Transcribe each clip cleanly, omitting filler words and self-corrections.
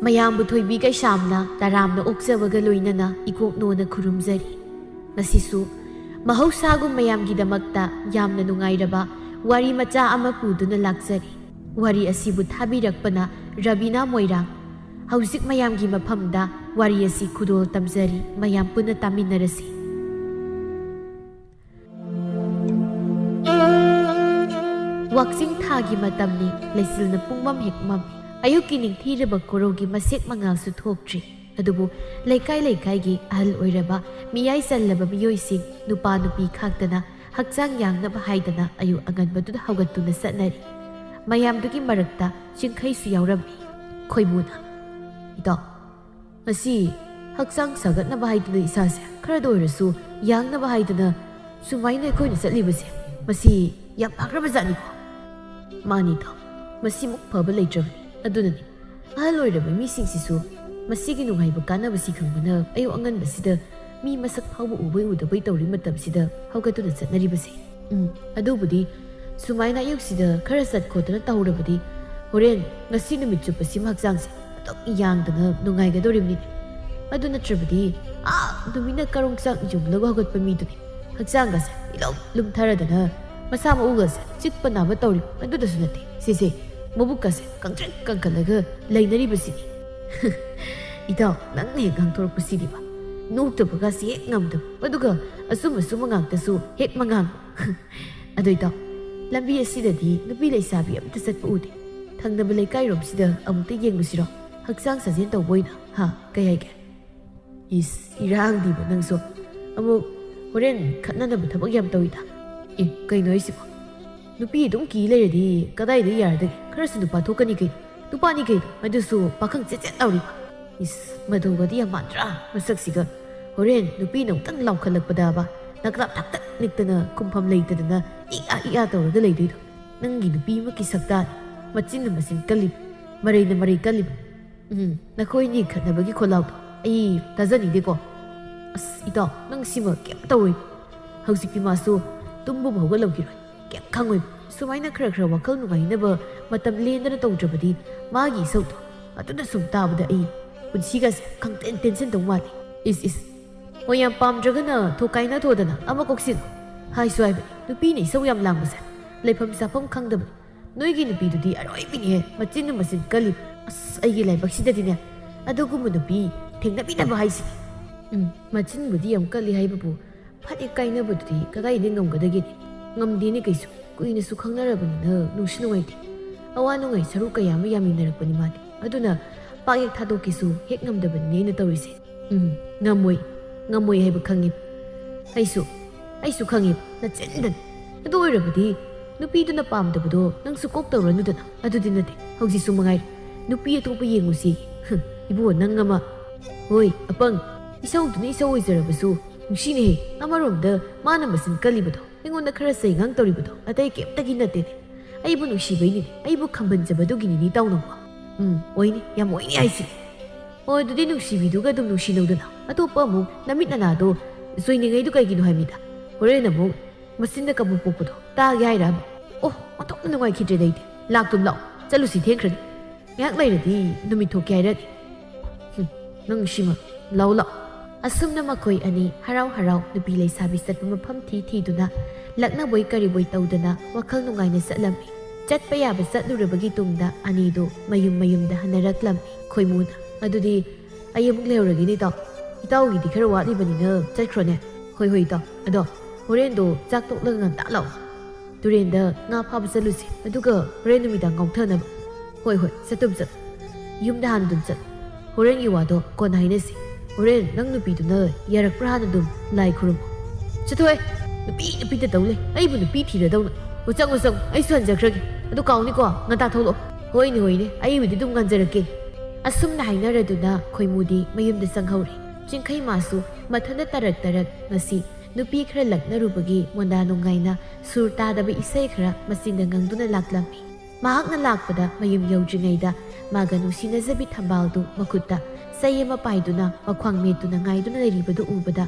ꯃꯌꯥꯝꯕꯨ ꯊꯣꯏꯕꯤ ꯀꯩꯁꯥꯝꯅ ꯇꯔꯥꯝꯅ ꯑꯣꯛꯆꯕꯒ ꯂꯣꯏꯅꯅ ꯏꯀꯣꯛꯅꯣꯅ ꯈꯨꯔꯨꯝꯖꯔꯤ꯫ ꯉꯁꯤꯁꯨ ꯃꯍꯧꯁꯥꯒꯨꯝ ꯃꯌꯥꯝꯒꯤꯗꯃꯛꯇ ꯌꯥꯝꯅ ꯅꯨꯡꯉꯥꯏꯔꯕ ꯋꯥꯔꯤ ꯃꯆꯥ ꯑꯃ ꯄꯨꯗꯨꯅ ꯂꯥꯛꯆꯔꯤ꯫ ꯋꯥꯔꯤ ꯑꯁꯤꯕꯨ ꯊꯥꯕꯤꯔꯛꯄꯅ ꯔꯕꯤꯅꯥ ꯃꯣꯏꯔꯥꯡ꯫ ꯍꯧꯖꯤꯛ ꯃꯌꯥꯝꯒꯤ ꯃꯐꯝꯗ ꯋꯥꯔꯤ ꯑꯁꯤ ꯈꯨꯗꯣꯜ ꯇꯝꯖꯔꯤ, ꯃꯌꯥꯝ ꯄꯨꯟꯅ ꯇꯥꯃꯤꯟꯅꯔꯁꯤ꯫ ꯋꯥꯛꯆꯤꯡ ꯊꯥꯒꯤ ꯃꯇꯝꯅꯤ, ꯂꯩꯆꯤꯜꯅ ꯄꯨꯡꯃꯝ ꯍꯦꯛ ꯃꯝꯃꯤ꯫ ꯑꯌꯨꯛꯀꯤ ꯅꯤꯡꯊꯤꯔꯕ ꯀꯣꯔꯧꯒꯤ ꯃꯁꯦꯛ ꯃꯉꯥꯜꯁꯨ ꯊꯣꯛꯇ꯭ꯔꯤ꯫ ꯑꯗꯨꯕꯨ ꯂꯩꯀꯥꯏ ꯂꯩꯀꯥꯏꯒꯤ ꯑꯍꯜ ꯑꯣꯏꯔꯕ ꯃꯤꯌꯥꯏ ꯆꯜꯂꯕ ꯃꯤꯑꯣꯏꯁꯤꯡ ꯅꯨꯄꯥ ꯅꯨꯄꯤ ꯈꯥꯛꯇꯅ ꯍꯛꯆꯥꯡ ꯌꯥꯡꯅꯕ ꯍꯥꯏꯗꯅ ꯑꯌꯨꯛ ꯑꯉꯟꯕꯗꯨꯗ ꯍꯧꯒꯠꯇꯨꯅ ꯆꯠꯅꯔꯤ꯫ ꯃꯌꯥꯝꯗꯨꯒꯤ ꯃꯔꯛꯇ ꯆꯤꯡꯈꯩꯁꯨ ꯌꯥꯎꯔꯝꯃꯤ꯫ ꯈꯣꯏꯃꯨꯅ, "ꯏꯇꯥꯎ, ꯉꯁꯤ ꯍꯛꯆꯥꯡ ꯁꯥꯒꯠꯅꯕ ꯍꯥꯏꯗꯅ ꯏꯁꯥꯁꯦ ꯈꯔꯗ ꯑꯣꯏꯔꯁꯨ ꯌꯥꯡꯅꯕ ꯍꯥꯏꯗꯅ ꯁꯨꯃꯥꯏꯅ ꯑꯩꯈꯣꯏꯅ ꯆꯠꯂꯤꯕꯁꯦ, ꯃꯁꯤ ꯌꯥꯝ ꯐꯈ꯭ꯔꯕꯖꯥꯠꯅꯤꯀꯣ?" "ꯃꯥꯅꯤ ꯏꯇꯥꯎ, ꯃꯁꯤꯃꯨꯛ ꯐꯕ ꯂꯩꯇ꯭ꯔꯕꯅꯤ꯫ ꯑꯗꯨꯅꯅꯤ ꯑꯍꯜ ꯑꯣꯏꯔꯕ ꯃꯤꯁꯤꯡꯁꯤꯁꯨ ꯃꯁꯤꯒꯤ ꯅꯨꯡꯉꯥꯏꯕ ꯀꯥꯟꯅꯕꯁꯤ ꯈꯪꯕꯅ ꯑꯌꯨꯛ ꯑꯉꯟꯕꯁꯤꯗ ꯃꯤ ꯃꯁꯛ ꯐꯥꯎꯕ ꯎꯕꯩ ꯎꯗꯕꯩ ꯇꯧꯔꯤ ꯃꯇꯝꯁꯤda ꯍꯧꯒꯠꯇꯨꯅ ꯆꯠꯅꯔꯤꯕꯁꯦ꯫ ꯑꯗꯨꯕꯨꯗꯤ ꯁꯨꯃꯥꯏꯅ ꯑꯌꯨꯛꯁꯤꯗ ꯈꯔ ꯆꯠ ꯈꯣꯠꯇꯅ ꯇꯧꯔꯕꯗꯤ ꯍꯣꯔꯦꯟ ꯉꯁꯤ ꯅꯨꯃꯤꯠ ꯆꯨꯞꯄꯁꯤꯃ ꯍꯛꯆꯥꯡꯁꯦ ꯑꯗꯨꯝ ꯌꯥꯡꯗꯅ ꯅꯨꯡꯉꯥꯏꯒꯗꯧꯔꯤꯕꯅꯤꯅꯦ꯫ ꯑꯗꯨ ꯅꯠꯇ꯭ꯔꯕꯗꯤ ꯅꯨꯃꯤꯠꯅ ꯀꯔꯣꯡꯆꯥꯛ ꯌꯨꯡꯂꯒ ꯍꯧꯒꯠꯄ ꯃꯤꯗꯨꯅꯤ ꯍꯛꯆꯥꯡꯒꯁꯦ ꯏꯂꯨꯝ ꯂꯨꯝꯊꯔꯗꯅ ꯃꯁꯥ ꯃꯎꯒꯁꯦ ꯆꯤꯛꯄ ꯅꯥꯕ ꯇꯧꯔꯤ꯫ ꯑꯗꯨꯗꯁꯨ ꯅꯠꯇꯦ ꯁꯤꯁꯦ ꯃꯕꯨꯛꯀꯁꯦ ꯀꯪꯇ꯭ꯔꯤꯛ ꯀꯪꯈꯠꯂꯒ ꯂꯩꯅꯔꯤꯕꯁꯤꯅꯤ꯫ ꯏꯇꯥꯎ, ꯅꯪꯅ ꯍꯦꯛ ꯉꯥꯡꯊꯣꯔꯛꯄꯁꯤꯗꯤꯕ ꯅꯣꯛꯇꯕꯒꯁꯤ ꯍꯦꯛ ꯉꯝꯗꯕ, ꯑꯗꯨꯒ ꯑꯁꯨꯝ ꯉꯥꯛꯇꯁꯨ ꯍꯦꯛ ꯃꯉꯥꯡꯕ꯫ ꯑꯗꯣ ꯏꯇꯥꯎ, ꯂꯝꯕꯤ ꯑꯁꯤꯗꯗꯤ ꯅꯨꯄꯤ ꯂꯩꯁꯥꯕꯤ ꯑꯝꯇ ꯆꯠꯄ ꯎꯗꯦ꯫ ꯊꯪꯅꯕ ꯂꯩꯀꯥꯏꯔꯣꯝꯁꯤꯗ ꯑꯃꯨꯛꯇ ꯌꯦꯡꯂꯨꯁꯤꯔꯣ? ꯍꯛꯆꯥꯡ ꯁꯥꯖꯦꯜ ꯇꯧꯕ ꯑꯣꯏꯅ, ꯀꯩ ꯍꯥꯏꯒꯦ? "ꯏꯁ, ꯏꯔꯥꯡꯗꯤꯕ ꯅꯪꯁꯨ ꯑꯃꯨꯛ ꯍꯣꯔꯦꯟ ꯈꯠꯅꯅꯕ ꯊꯕꯛ ꯌꯥꯝ ꯇꯧꯏꯗ." "ꯀꯩꯅꯣ ꯍꯥꯏꯁꯤꯕꯣ? ꯅꯨꯄꯤ ꯑꯗꯨꯝ ꯀꯤ ꯂꯩꯔꯗꯤ ꯀꯗꯥꯏꯗ ꯌꯥꯔꯗꯒꯦ? ꯈꯔꯁꯨ ꯅꯨꯄꯥ ꯊꯣꯛꯀꯅꯤ ꯀꯩꯅꯣ? ꯅꯨꯄꯥꯅꯤ ꯀꯩꯅꯣ, ꯑꯗꯨꯁꯨ ꯄꯥꯈꯪ ꯆꯦꯠ ꯇꯧꯔꯤꯕ꯫ ꯏꯁ, ꯃꯗꯧꯒꯗꯤ ꯌꯥꯝ ꯃꯥꯟꯗ꯭ꯔꯥ ꯃꯁꯛꯁꯤꯒ? ꯍꯣꯔꯦꯟ ꯅꯨꯄꯤꯅ ꯑꯃꯨꯛꯇꯪ ꯂꯥꯎꯈꯠꯂꯛꯄꯗꯕ ꯅꯀ꯭ꯔꯥꯞ ꯊꯛꯇꯛ ꯅꯤꯛꯇꯅ ꯈꯨꯝꯐꯝ ꯂꯩꯇꯗꯅ ꯏꯑꯥ ꯇꯧꯔꯒ ꯂꯩꯗꯣꯏꯗꯣ꯫ ꯅꯪꯒꯤ ꯅꯨꯄꯤꯃꯛꯀꯤ ꯁꯛꯇꯥꯅꯤ, ꯃꯆꯤꯟꯅ ꯃꯆꯤꯟ ꯀꯜꯂꯤꯕ, ꯃꯔꯩꯅ ꯃꯔꯩ ꯀꯜꯂꯤꯕ꯫ ꯅꯈꯣꯏꯅꯤ ꯈꯠꯅꯕꯒꯤ ꯈꯣꯜꯂꯥꯎꯗꯣ ꯑꯩ ꯇꯥꯖꯅꯤꯡꯗꯦꯀꯣ." "ꯑꯁ ꯏꯇꯥꯎ, ꯅꯪ ꯁꯤꯃ ꯀꯩꯝ ꯇꯧꯔꯣꯏꯕ꯫ ꯍꯧꯖꯤꯛꯇꯤ ꯃꯥꯁꯨ ꯇꯨꯝꯕꯕꯨ ꯍꯧꯒꯠꯂꯝꯈꯤꯔꯣꯏ, ꯀꯩꯝ ꯈꯪꯉꯣꯏꯕ꯫ ꯁꯨꯃꯥꯏꯅ ꯈꯔ ꯋꯥꯈꯜ ꯅꯨꯡꯉꯥꯏꯅꯕ ꯃꯇꯝ ꯂꯦꯟꯗꯅ ꯇꯧꯗ꯭ꯔꯕꯗꯤ ꯃꯥꯒꯤ ꯏꯁꯧꯗꯣ ꯑꯗꯨꯅ ꯁꯨꯝ ꯇꯥꯕꯗ ꯑꯩ ꯄꯨꯟꯁꯤꯒꯁꯦ ꯈꯪꯇꯦꯟ ꯇꯦꯟꯁꯤꯟꯗꯧ ꯃꯥꯜꯂꯤ꯫ ꯏꯁ, ꯍꯣꯏ, ꯌꯥꯝ ꯄꯥꯝꯗ꯭ꯔꯒꯅ ꯊꯣꯛꯀꯥꯏꯅ ꯊꯣꯗꯅ ꯑꯃ ꯀꯣꯛꯁꯤꯜꯂꯣ꯫ ꯍꯥꯏꯁꯨ ꯍꯥꯏꯕꯅꯤ, ꯅꯨꯄꯤꯅ ꯏꯁꯧ ꯌꯥꯝ ꯂꯥꯡꯕꯁꯦ ꯂꯩꯐꯝ ꯆꯥꯐꯝ ꯈꯪꯗꯕꯅꯤ꯫ ꯅꯣꯏꯒꯤ ꯅꯨꯄꯤꯗꯨꯗꯤ ꯑꯔꯣꯏꯕꯤꯅꯤꯍꯦ, ꯃꯆꯤꯟꯅ ꯃꯆꯤꯟ ꯀꯜꯂꯤꯕ꯫ ꯑꯁ, ꯑꯩꯒꯤ ꯂꯥꯏꯕꯛꯁꯤꯗꯗꯤꯅꯦ ꯑꯗꯨꯒꯨꯝꯕ ꯅꯨꯄꯤ ꯊꯦꯡꯅꯕꯤꯗꯕ ꯍꯥꯏꯁꯤꯅꯤ." "ꯃꯆꯤꯟꯕꯨꯗꯤ ꯌꯥꯝ ꯀꯜꯂꯤ ꯍꯥꯏꯕꯕꯨ ꯐꯠ ꯍꯦꯛ ꯀꯥꯏꯅꯕꯗꯨꯗꯤ ꯀꯗꯥꯏꯗ ꯉꯝꯒꯗꯒꯦꯅꯦ? ꯉꯝꯗꯦꯅꯦ ꯀꯩꯁꯨ, ꯀꯨꯏꯅꯁꯨ ꯈꯪꯅꯔꯕꯅꯤꯅ ꯅꯨꯡꯁꯨ ꯅꯨꯡꯉꯥꯏꯇꯦ꯫ ꯑꯋꯥ ꯅꯨꯡꯉꯥꯏ ꯁꯔꯨꯛ ꯀꯌꯥ ꯑꯃ ꯌꯥꯃꯤꯟꯅꯔꯛꯄꯅꯤ ꯃꯥꯗꯤ꯫ ꯑꯗꯨꯅ ꯄꯥꯛ ꯍꯦꯛ ꯊꯥꯗꯣꯛꯀꯦꯁꯨ ꯍꯦꯛ ꯉꯝꯗꯕꯅꯤꯅꯦ ꯑꯩꯅ ꯇꯧꯔꯤꯁꯦ." ꯉꯝꯃꯣꯏ ꯍꯥꯏꯕ ꯈꯪꯉꯤꯕ, ꯑꯩꯁꯨ ꯈꯪꯉꯤꯕ ꯅꯆꯤꯟꯗꯅꯤ꯫ ꯑꯗꯨ ꯑꯣꯏꯔꯕꯗꯤ ꯅꯨꯄꯤꯗꯨꯅ ꯄꯥꯝꯗꯕꯗꯣ ꯅꯪꯁꯨ ꯀꯣꯛ ꯇꯧꯔꯅꯨꯗꯅ꯫ ꯑꯗꯨꯗꯤ ꯅꯠꯇꯦ, ꯍꯧꯖꯤꯛꯁꯨ ꯃꯉꯥꯏꯔꯦ ꯅꯨꯄꯤ ꯑꯇꯣꯞꯄ ꯌꯦꯡꯉꯨꯁꯤ꯫ "ꯏꯕꯣ, ꯅꯪ ꯑꯃ..." "ꯍꯣꯏ ꯑꯄꯪ, ꯏꯁꯧꯗꯨꯅ ꯏꯁꯧ ꯑꯣꯏꯖꯔꯕꯁꯨ ꯅꯨꯡꯁꯤꯅꯦꯍꯦ꯫ ꯑꯃꯔꯣꯝꯗ ꯃꯥꯅ ꯃꯆꯤꯟ ꯀꯜꯂꯤꯕꯗꯣ, ꯑꯩꯉꯣꯟꯗ ꯈꯔ ꯆꯩꯉꯥꯡ ꯇꯧꯔꯤꯕꯗꯣ ꯑꯇꯩ ꯀꯩꯝꯇꯒꯤ ꯅꯠꯇꯦꯅꯦ, ꯑꯩꯕꯨ ꯅꯨꯡꯁꯤꯕꯩꯅꯤꯅꯦ, ꯑꯩꯕꯨ ꯈꯝꯕꯟꯖꯕꯗꯨꯒꯤꯅꯤꯅꯦ ꯏꯇꯥꯎꯅꯕꯨ꯫ ꯑꯣꯏꯅꯤ, ꯌꯥꯝ ꯑꯣꯏꯅꯤ ꯍꯥꯏꯁꯤꯅꯤ꯫ "ꯑꯣ, ꯑꯗꯨꯗꯤ ꯅꯨꯡꯁꯤꯕꯤꯗꯨꯒ ꯑꯗꯨꯝ ꯅꯨꯡꯁꯤꯅꯧꯗꯅ, ꯑꯇꯣꯞꯄ ꯑꯃꯨꯛ ꯅꯃꯤꯠ ꯅꯅꯥꯗꯣ ꯆꯣꯏꯅꯤꯡꯉꯩꯗꯨ ꯀꯩꯒꯤꯅꯣ ꯍꯥꯏꯕꯅꯤꯗ? ꯍꯣꯔꯦꯟ ꯑꯃꯨꯛ ꯃꯆꯤꯟꯗ ꯀꯕꯨꯛ ꯄꯣꯛꯄꯗꯣ ꯇꯥꯒꯦ ꯍꯥꯏꯔꯕ? ꯑꯣ, ꯑꯣꯟꯊꯣꯛꯅ ꯅꯨꯡꯉꯥꯏꯈꯤꯗ꯭ꯔꯦꯗ ꯑꯩꯗꯤ꯫ ꯂꯥꯛꯇꯨꯝ ꯂꯥꯛꯑꯣ, ꯆꯠꯂꯨꯁꯤ, ꯊꯦꯡꯈ꯭ꯔꯅꯤ꯫ ꯉꯥꯏꯍꯥꯛ ꯂꯩꯔꯗꯤ ꯅꯨꯃꯤꯠ ꯊꯣꯛꯀꯦ ꯍꯥꯏꯔꯛꯑꯅꯤ꯫ ꯅꯪ ꯁꯤꯃ ꯂꯥꯛꯑꯣ." ꯑꯁꯨꯝꯅ ꯃꯈꯣꯏ ꯑꯅꯤ ꯍꯔꯥꯎ ꯅꯨꯄꯤ ꯂꯩꯁꯥꯕꯤ ꯆꯠꯄ ꯃꯐꯝ ꯊꯤꯗꯨꯅ ꯂꯛꯅꯕꯣꯏ ꯀꯔꯤꯕꯣꯏ ꯇꯧꯗꯅ ꯋꯥꯈꯜ ꯅꯨꯡꯉꯥꯏꯅ ꯆꯠꯂꯝꯃꯤ꯫ ꯆꯠꯄ ꯌꯥꯕ ꯆꯠꯂꯨꯔꯕꯒꯤ ꯇꯨꯡꯗ ꯑꯅꯤꯗꯨ ꯃꯌꯨꯝꯗ ꯍꯟꯅꯔꯛꯂꯝꯃꯤ꯫ ꯈꯣꯏꯃꯨꯅ, "ꯑꯗꯨꯗꯤ ꯑꯩ ꯑꯃꯨꯛ ꯂꯩꯍꯧꯔꯒꯦꯅꯦ ꯏꯇꯥꯎ. ꯏꯇꯥꯎꯒꯤꯗꯤ ꯈꯔ ꯋꯥꯠꯂꯤꯕꯅꯤꯅ ꯆꯠꯈ꯭ꯔꯣꯅꯦ." "ꯍꯣꯏ ꯏꯇꯥꯎ. ꯑꯗꯣ ꯍꯣꯔꯦꯟꯗꯣ ꯆꯥꯛ ꯇꯣꯛꯂꯒ ꯉꯟꯇꯥ ꯂꯥꯛꯑꯣ. ꯇꯨꯔꯦꯟꯗ ꯉꯥ ꯐꯥꯕ ꯆꯠꯂꯨꯁꯤ, ꯑꯗꯨꯒ ꯍꯣꯔꯦꯟ ꯅꯨꯃꯤꯗꯥꯡ ꯉꯥꯎꯊꯅꯕ." "ꯍꯣꯏ, ꯆꯠꯇꯨꯝ ꯆꯠꯂꯨ. ꯌꯨꯝꯗ ꯍꯥꯟꯅ ꯑꯗꯨꯝ ꯆꯠꯂꯨ. ꯍꯣꯔꯦꯟꯒꯤ ꯋꯥꯗꯣ ꯀꯣꯟꯅ ꯍꯥꯏꯅꯁꯤ. ꯍꯣꯔꯦꯟ ꯅꯪ ꯅꯨꯄꯤꯗꯨꯅ ꯌꯥꯔꯛꯄ꯭ꯔꯥ ꯍꯥꯟꯅ ꯑꯗꯨꯝ ꯂꯥꯏ ꯈꯨꯔꯨꯝꯃꯣ." "ꯆꯠꯊꯣꯛꯑꯦ, ꯅꯨꯄꯤꯗ ꯇꯧ ꯂꯩ, ꯑꯩꯕꯨ ꯅꯨꯄꯤ ꯊꯤꯔꯗꯧꯅ꯫ ꯆꯪꯉꯨ, ꯑꯩꯁꯨ ꯍꯟꯖꯈ꯭ꯔꯒꯦ. ꯑꯗꯨ ꯀꯥꯎꯅꯤꯀꯣ, ꯉꯟꯇꯥ ꯊꯣꯛꯂꯛꯑꯣ." "ꯍꯣꯏꯅꯦ, ꯑꯩꯕꯨꯗꯤ ꯑꯗꯨꯝ ꯉꯟꯖꯔꯛꯀꯦ." ꯑꯁꯨꯝꯅ ꯍꯥꯏꯅꯔꯗꯨꯅ ꯈꯣꯏꯃꯨꯗꯤ ꯃꯌꯨꯝꯗ ꯆꯪꯍꯧꯔꯤ꯫ ꯆꯤꯡꯈꯩ ꯃꯥꯁꯨ ꯃꯊꯟꯇ ꯇꯔꯛ ꯉꯁꯤ ꯅꯨꯄꯤ ꯈꯔ ꯂꯛꯅꯔꯨꯕꯒꯤ ꯃꯣꯟꯗꯥ ꯅꯨꯡꯉꯥꯏꯅ ꯁꯨꯔ ꯇꯥꯗꯕ ꯏꯁꯩ ꯈꯔ ꯃꯆꯤꯟꯗ ꯉꯪꯗꯨꯅ ꯂꯥꯛꯂꯝꯃꯤ꯫ ꯃꯍꯥꯛꯅ ꯂꯥꯛꯄꯗ ꯃꯌꯨꯝ ꯌꯧꯗ꯭ꯔꯤꯉꯩꯗ ꯃꯥꯒ ꯅꯨꯡꯁꯤꯅꯖꯕꯤ ꯊꯝꯕꯥꯜꯗꯨ ꯃꯈꯨꯠꯇ ꯆꯩ ꯑꯃ ꯄꯥꯏꯗꯨꯅ ꯃꯈ꯭ꯋꯥꯡ ꯃꯦꯠꯇꯨꯅ ꯉꯥꯏꯗꯨꯅ ꯂꯩꯔꯤꯕꯗꯨ ꯎꯕꯗ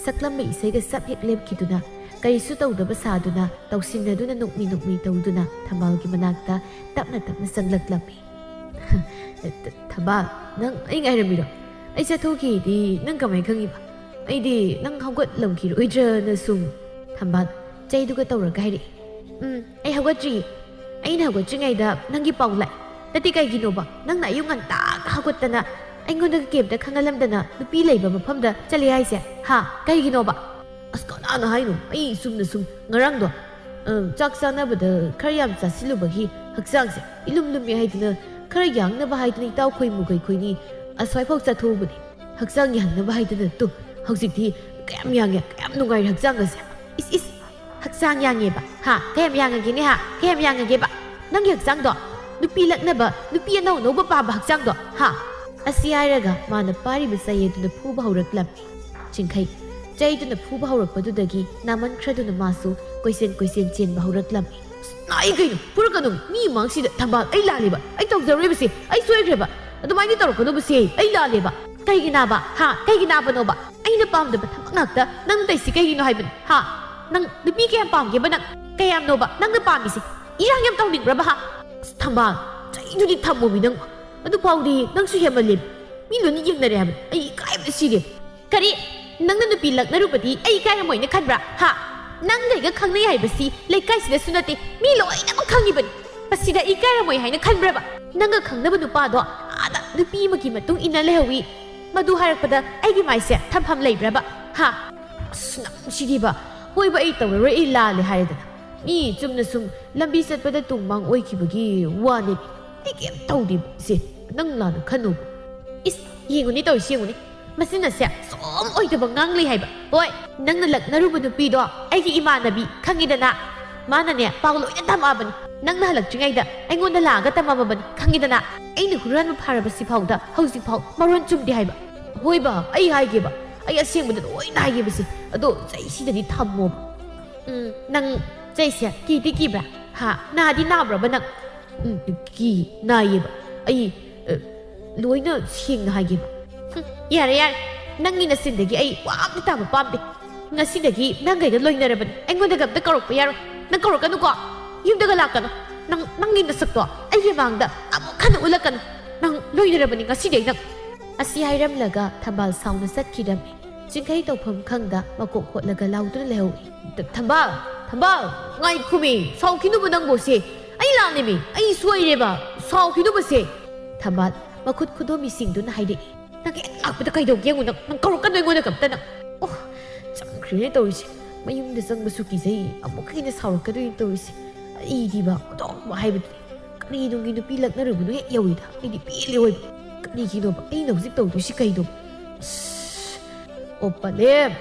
ꯁꯛꯂꯝꯕ ꯏꯁꯩꯒ ꯁꯞ ꯍꯦꯛ ꯂꯦꯞꯈꯤꯗꯨꯅ ꯀꯔꯤꯁꯨ ꯇꯧꯗꯕ ꯁꯥꯗꯨꯅ ꯇꯧꯁꯤꯟꯅꯗꯨꯅ ꯅꯣꯛꯃꯤ ꯇꯧꯗꯨꯅ ꯊꯝꯕꯥꯜꯒꯤ ꯃꯅꯥꯛꯇ ꯇꯞꯅ ꯆꯪꯂꯛꯂꯝꯃꯤ. ꯊꯝꯕꯥꯜ, ꯅꯪ ꯑꯩ ꯉꯥꯏꯔꯝꯃꯤꯔꯣ? ꯑꯩ ꯆꯠꯊꯣꯛꯈꯤꯗꯤ ꯅꯪ ꯀꯃꯥꯏ ꯈꯪꯉꯤꯕ? ꯑꯩꯗꯤ ꯅꯪ ꯍꯧꯒꯠꯂꯝꯈꯤꯔꯣꯏꯗ꯭ꯔꯅ ꯁꯨꯝ. ꯊꯝꯕꯥꯜ ꯆꯩꯗꯨꯒ ꯇꯧꯔꯒ ꯍꯥꯏꯔꯛꯏ. ꯑꯩ ꯍꯧꯒꯠꯇ꯭ꯔꯤꯌꯦ. ꯑꯩꯅ ꯍꯧꯒꯠꯇ꯭ꯔꯤꯉꯩꯗ ꯅꯪꯒꯤ ꯄꯥꯎ ꯂꯥꯛꯑꯦ. ꯅꯠꯇꯦ ꯀꯩꯒꯤꯅꯣꯕ ꯅꯪꯅ ꯑꯌꯨꯛ ꯉꯟꯇꯥꯒ ꯍꯧꯒꯠꯇꯅ ꯑꯩꯉꯣꯟꯗ ꯀꯦꯝꯇ ꯈꯪꯍꯜꯂꯝꯗꯅ ꯅꯨꯄꯤ ꯂꯩꯕ ꯃꯐꯝꯗ ꯆꯠꯂꯦ ꯍꯥꯏꯁꯦ? ꯍꯥ, ꯀꯩꯒꯤꯅꯣꯕ? ꯑꯁ ꯀꯅꯥꯅ ꯍꯥꯏꯅꯣ? ꯑꯩ ꯆꯨꯝꯅ ꯁꯨꯝ ꯉꯔꯥꯡꯗꯣ ꯆꯥꯛ ꯆꯥꯅꯕꯗ ꯈꯔ ꯌꯥꯝ ꯆꯥꯁꯤꯜꯂꯨꯕꯒꯤ ꯍꯛꯆꯥꯡꯁꯦ ꯏꯂꯨꯝ ꯂꯨꯝꯃꯦ ꯍꯥꯏꯗꯅ ꯈꯔ ꯌꯥꯡꯅꯕ ꯍꯥꯏꯗꯅ ꯏꯇꯥꯎ ꯈꯣꯏꯅꯤ ꯑꯁ꯭ꯋꯥꯏꯐꯥꯎ ꯆꯠꯊꯣꯛꯎꯕꯅꯤ. ꯍꯛꯆꯥꯡ ꯌꯥꯡꯅꯕ ꯍꯥꯏꯗꯅ ꯇꯨ ꯍꯧꯖꯤꯛꯇꯤ ꯀꯌꯥꯝ ꯌꯥꯡꯉꯦ, ꯀꯌꯥꯝ ꯅꯨꯡꯉꯥꯏꯔꯦ ꯍꯛꯆꯥꯡꯒꯁꯦ. ꯏꯁ ꯍꯛꯆꯥꯡ ꯌꯥꯡꯉꯦꯕ? ꯍꯥ, ꯀꯌꯥꯝ ꯌꯥꯡꯉꯒꯦꯅꯦ? ꯍꯥ, ꯀꯌꯥꯝ ꯌꯥꯡꯉꯒꯦꯕ ꯅꯪꯒꯤ ꯍꯛꯆꯥꯡꯗꯣ? ꯅꯨꯄꯤ ꯂꯛꯅꯕ, ꯅꯨꯄꯤ ꯑꯅꯧꯕ ꯄꯥꯝꯕ ꯍꯛꯆꯥꯡꯗꯣ, ꯍꯥ? ꯑꯁꯤ ꯍꯥꯏꯔꯒ ꯃꯥꯅ ꯄꯥꯏꯔꯤꯕ ꯆꯩ ꯑꯗꯨꯅ ꯐꯨꯕ ꯍꯧꯔꯛꯂꯝꯃꯤ. ꯆꯤꯡꯈꯩ ꯆꯩꯗꯨꯅ ꯐꯨꯕ ꯍꯧꯔꯛꯄꯗꯨꯗꯒꯤ ꯅꯥꯃꯟꯈ꯭ꯔꯗꯨꯅ ꯃꯥꯁꯨ ꯀꯣꯏꯆꯦꯟ ꯆꯦꯟꯕ ꯍꯧꯔꯛꯂꯝꯃꯤ. ꯅꯥꯏ ꯀꯩꯅꯣ? ꯐꯨꯔꯛꯀꯅꯨ. ꯃꯤ ꯃꯥꯡꯁꯤꯗ. ꯊꯝꯕꯥꯜ, ꯑꯩ ꯂꯥꯜꯂꯦꯕ. ꯑꯩ ꯇꯧꯖꯔꯣꯏꯕꯁꯦ. ꯑꯩ ꯁꯣꯏꯈ꯭ꯔꯦꯕ. ꯑꯗꯨꯃꯥꯏꯅ ꯇꯧꯔꯛꯀꯅꯨꯕꯁꯦ. ꯑꯩ ꯂꯥꯜꯂꯦꯕ. ꯀꯩꯒꯤ ꯅꯥꯕ? ꯍꯥ, ꯀꯩꯒꯤ ꯅꯥꯕꯅꯣꯕ? ꯑꯩꯅ ꯄꯥꯝꯗꯕ ꯊꯕꯛ ꯉꯥꯛꯇ ꯅꯪ ꯇꯩꯁꯤ ꯀꯩꯒꯤꯅꯣ ꯍꯥꯏꯕꯅꯤ. ꯍꯥ, ꯅꯪ ꯅꯨꯄꯤ ꯀꯌꯥꯝ ꯄꯥꯝꯒꯦꯕ ꯅꯪ? ꯀꯌꯥꯝꯅꯣꯕ ꯅꯪꯅ ꯄꯥꯝꯃꯤꯁꯦ? ꯏꯔꯥꯡ ꯌꯥꯝ ꯇꯧꯅꯤꯡꯕ꯭ꯔꯕ? ꯍꯥ? ꯊꯝꯕꯥꯜ, ꯆꯩꯗꯨꯗꯤ ꯊꯝꯃꯣꯃꯤ ꯅꯪ. ꯑꯗꯨ ꯐꯥꯎꯗꯤ ꯅꯪꯁꯨ ꯍꯦꯃꯜꯂꯦ. ꯃꯤ ꯂꯣꯏꯅ ꯌꯦꯡꯅꯔꯦ ꯍꯥꯏꯕ. ꯑꯩ ꯏꯀꯥꯏꯕꯅ ꯁꯤꯔꯦ. ꯀꯔꯤ? ꯅꯪꯅ ꯅꯨꯄꯤ ꯂꯛꯅꯔꯨꯕꯗꯤ ꯑꯩ ꯏꯀꯥꯏꯔꯝꯃꯣꯏꯅ ꯈꯟꯕ꯭ꯔꯥ? ꯍꯥ? ꯅꯪꯒꯩꯒ ꯈꯪꯅꯩ ꯍꯥꯏꯕꯁꯤ ꯂꯩꯀꯥꯏꯁꯤꯗꯁꯨ ꯅꯠꯇꯦ, ꯃꯤ ꯂꯣꯏꯅꯃꯛ ꯈꯪꯉꯤꯕꯅꯤ. ꯃꯁꯤꯗ ꯏꯀꯥꯏꯔꯝꯃꯣꯏ ꯍꯥꯏꯅ ꯈꯟꯕ꯭ꯔꯕ? ꯅꯪꯒ ꯈꯪꯅꯕ ꯅꯨꯄꯥꯗꯣ ꯑꯥꯗ ꯅꯨꯄꯤ ꯑꯃꯒꯤ ꯃꯇꯨꯡ ꯏꯟꯅ ꯂꯩꯍꯧꯋꯤ. ꯃꯗꯨ ꯍꯥꯏꯔꯛꯄꯗ ꯑꯩꯒꯤ ꯃꯥꯏꯁꯦ ꯊꯝꯐꯝ ꯂꯩꯕ꯭ꯔꯕ? ꯍꯥ? ꯑꯁ ꯅꯪꯁꯤꯗꯤꯕ. ꯍꯣꯏꯕ, ꯑꯩ ꯇꯧꯔꯔꯣꯏ, ꯑꯩ ꯂꯥꯜꯂꯦ ꯍꯥꯏꯔꯦꯗꯅ. ꯃꯤ ꯆꯨꯝꯅ ꯁꯨꯝ ꯂꯝꯕꯤ ꯆꯠꯄꯗ ꯇꯨꯡ ꯃꯥꯡ ꯑꯣꯏꯈꯤꯕꯒꯤ ꯋꯥꯅꯦ. ꯑꯩ ꯀꯩꯝ ꯇꯧꯗꯦꯕꯁꯦ. ꯅꯪ ꯂꯥꯟꯅ ꯈꯟꯅꯨ. ꯏꯁ, ꯌꯦꯡꯉꯨꯅꯦ ꯇꯧꯔꯤꯁꯤ, ꯌꯦꯡꯉꯨꯅꯦ. ꯃꯁꯤꯅꯁꯦ ꯁꯨꯝ ꯑꯣꯏꯗꯕ ꯉꯥꯡꯂꯩ ꯍꯥꯏꯕ. ꯍꯣꯏ, ꯅꯪꯅ ꯂꯛꯅꯔꯨꯕ ꯅꯨꯄꯤꯗꯣ ꯑꯩꯒꯤ ꯏꯃꯥꯟꯅꯕꯤ, ꯈꯪꯉꯤꯗꯅ. ꯃꯥꯅꯅꯦ ꯄꯥꯎ ꯂꯣꯏꯅ ꯇꯝꯃꯛꯑꯕꯅꯤ. ꯅꯪꯅ ꯍꯜꯂꯛꯇ꯭ꯔꯤꯉꯩꯗ ꯑꯩꯉꯣꯟꯗ ꯂꯥꯛꯑꯒ ꯇꯝꯃꯝꯃꯕꯅꯤ, ꯈꯪꯉꯤꯗꯅ. ꯑꯩꯅ ꯍꯨꯔꯥꯟꯕ ꯐꯥꯔꯕꯁꯤꯐꯥꯎꯗ ꯍꯧꯖꯤꯛꯐꯥꯎ ꯃꯔꯣꯟ ꯆꯨꯝꯗꯦ ꯍꯥꯏꯕ. ꯍꯣꯏꯕ, ꯑꯩ ꯍꯥꯏꯒꯦꯕ. ꯑꯩ ꯑꯁꯦꯡꯕꯗ ꯂꯣꯏꯅ ꯍꯥꯏꯒꯦꯕꯁꯦ. ꯑꯗꯣ ꯆꯩꯁꯤꯗꯗꯤ ꯊꯝꯃꯣꯕ. ꯅꯪ ꯆꯩꯁꯦ ꯀꯤꯕ꯭ꯔꯥ? ꯍꯥ, ꯅꯥꯗꯤ ꯅꯥꯕ꯭ꯔꯕ ꯅꯪ? ꯅꯥꯏꯌꯦꯕ. ꯑꯩ ꯂꯣꯏꯅ ꯁꯦꯡꯅ ꯍꯥꯏꯒꯦꯕ. ꯌꯥꯔꯦ. ꯅꯪꯒꯤ ꯅꯆꯤꯟꯗꯒꯤ ꯑꯩ ꯋꯥ ꯑꯝꯇ ꯇꯥꯕ ꯄꯥꯝꯗꯦ. ꯉꯁꯤꯗꯒꯤ ꯅꯪꯒꯩꯒ ꯂꯣꯏꯅꯔꯕꯅꯤ. ꯑꯩꯉꯣꯟꯗꯒ ꯑꯝꯇ ꯀꯧꯔꯛꯄ ꯌꯥꯔꯣꯏ. ꯅꯪ ꯀꯧꯔꯛꯀꯅꯨꯀꯣ. ꯌꯨꯝꯗꯒ ꯂꯥꯛꯀꯅꯨ. ꯅꯪꯒꯤ ꯅꯁꯛꯇꯣ ꯑꯩꯒꯤ ꯃꯥꯡꯗ ꯑꯃꯨꯛ ꯍꯟꯅ ꯎꯠꯂꯛꯀꯅꯨ. ꯅꯪ ꯂꯣꯏꯅꯔꯕꯅꯤ ꯉꯁꯤꯗꯩ ꯅꯪ. ꯑꯁꯤ ꯍꯥꯏꯔꯝꯂꯒ ꯊꯝꯕꯥꯜ ꯁꯥꯎꯅ ꯆꯠꯈꯤꯔꯝꯃꯤ. ꯆꯤꯡꯈꯩ ꯇꯧꯐꯝ ꯈꯪꯗ ꯃꯀꯣꯛ ꯍꯣꯠꯂꯒ ꯂꯥꯎꯗꯨꯅ ꯂꯩꯍꯧꯏ. ꯊꯝꯕꯥꯜ, ꯉꯥꯏꯈꯨꯃꯤ. ꯁꯥꯎꯈꯤꯅꯨꯕ ꯅꯪꯕꯣꯁꯦ. ꯑꯩ ꯂꯥꯟꯅꯦꯃꯤ. ꯑꯩ ꯁꯣꯏꯔꯦꯕ. ꯁꯥꯎꯈꯤꯅꯨꯕꯁꯦ. ꯊꯝꯕꯥꯜ ꯃꯈꯨꯠ ꯈꯨꯗꯣꯝꯕꯤꯁꯤꯡꯗꯨꯅ ꯍꯥꯏꯔꯛꯏ. ꯅꯪ ꯍꯦꯛ ꯂꯥꯛꯄꯗ ꯀꯩꯗꯧꯒꯦ ꯌꯦꯡꯉꯨ. ꯅꯪ ꯀꯧꯔꯛꯀꯅꯨ ꯑꯩꯉꯣꯟꯗ ꯀꯝꯇ ꯅꯪ. ꯑꯣ, ꯆꯪꯈ꯭ꯔꯦꯅꯦ ꯇꯧꯔꯤꯁꯦ. ꯃꯌꯨꯝꯗ ꯆꯪꯕꯁꯨ ꯀꯤꯖꯩ. ꯑꯃꯨꯛꯀ ꯍꯦꯟꯅ ꯁꯥꯎꯔꯛꯀꯗꯣꯏꯅꯤ ꯇꯧꯔꯤꯁꯦ. ꯑꯩꯗꯤꯕ ꯑꯗꯨꯝ ꯍꯥꯏꯕꯗꯨꯅꯤ. ꯀꯔꯤꯅꯨꯡꯒꯤ ꯅꯨꯄꯤ ꯂꯛꯅꯔꯨꯕꯅꯣ ꯍꯦꯛ ꯌꯧꯏꯗ. ꯑꯩꯗꯤ ꯄꯦꯜꯂꯦ ꯑꯣꯏꯕ. ꯀꯔꯤꯒꯤꯅꯣꯕ ꯑꯩꯅ ꯍꯧꯖꯤꯛ ꯇꯧꯗꯣꯏꯁꯤ ꯀꯩꯅꯣꯕ? ꯑꯣ ꯄꯂꯦꯝ,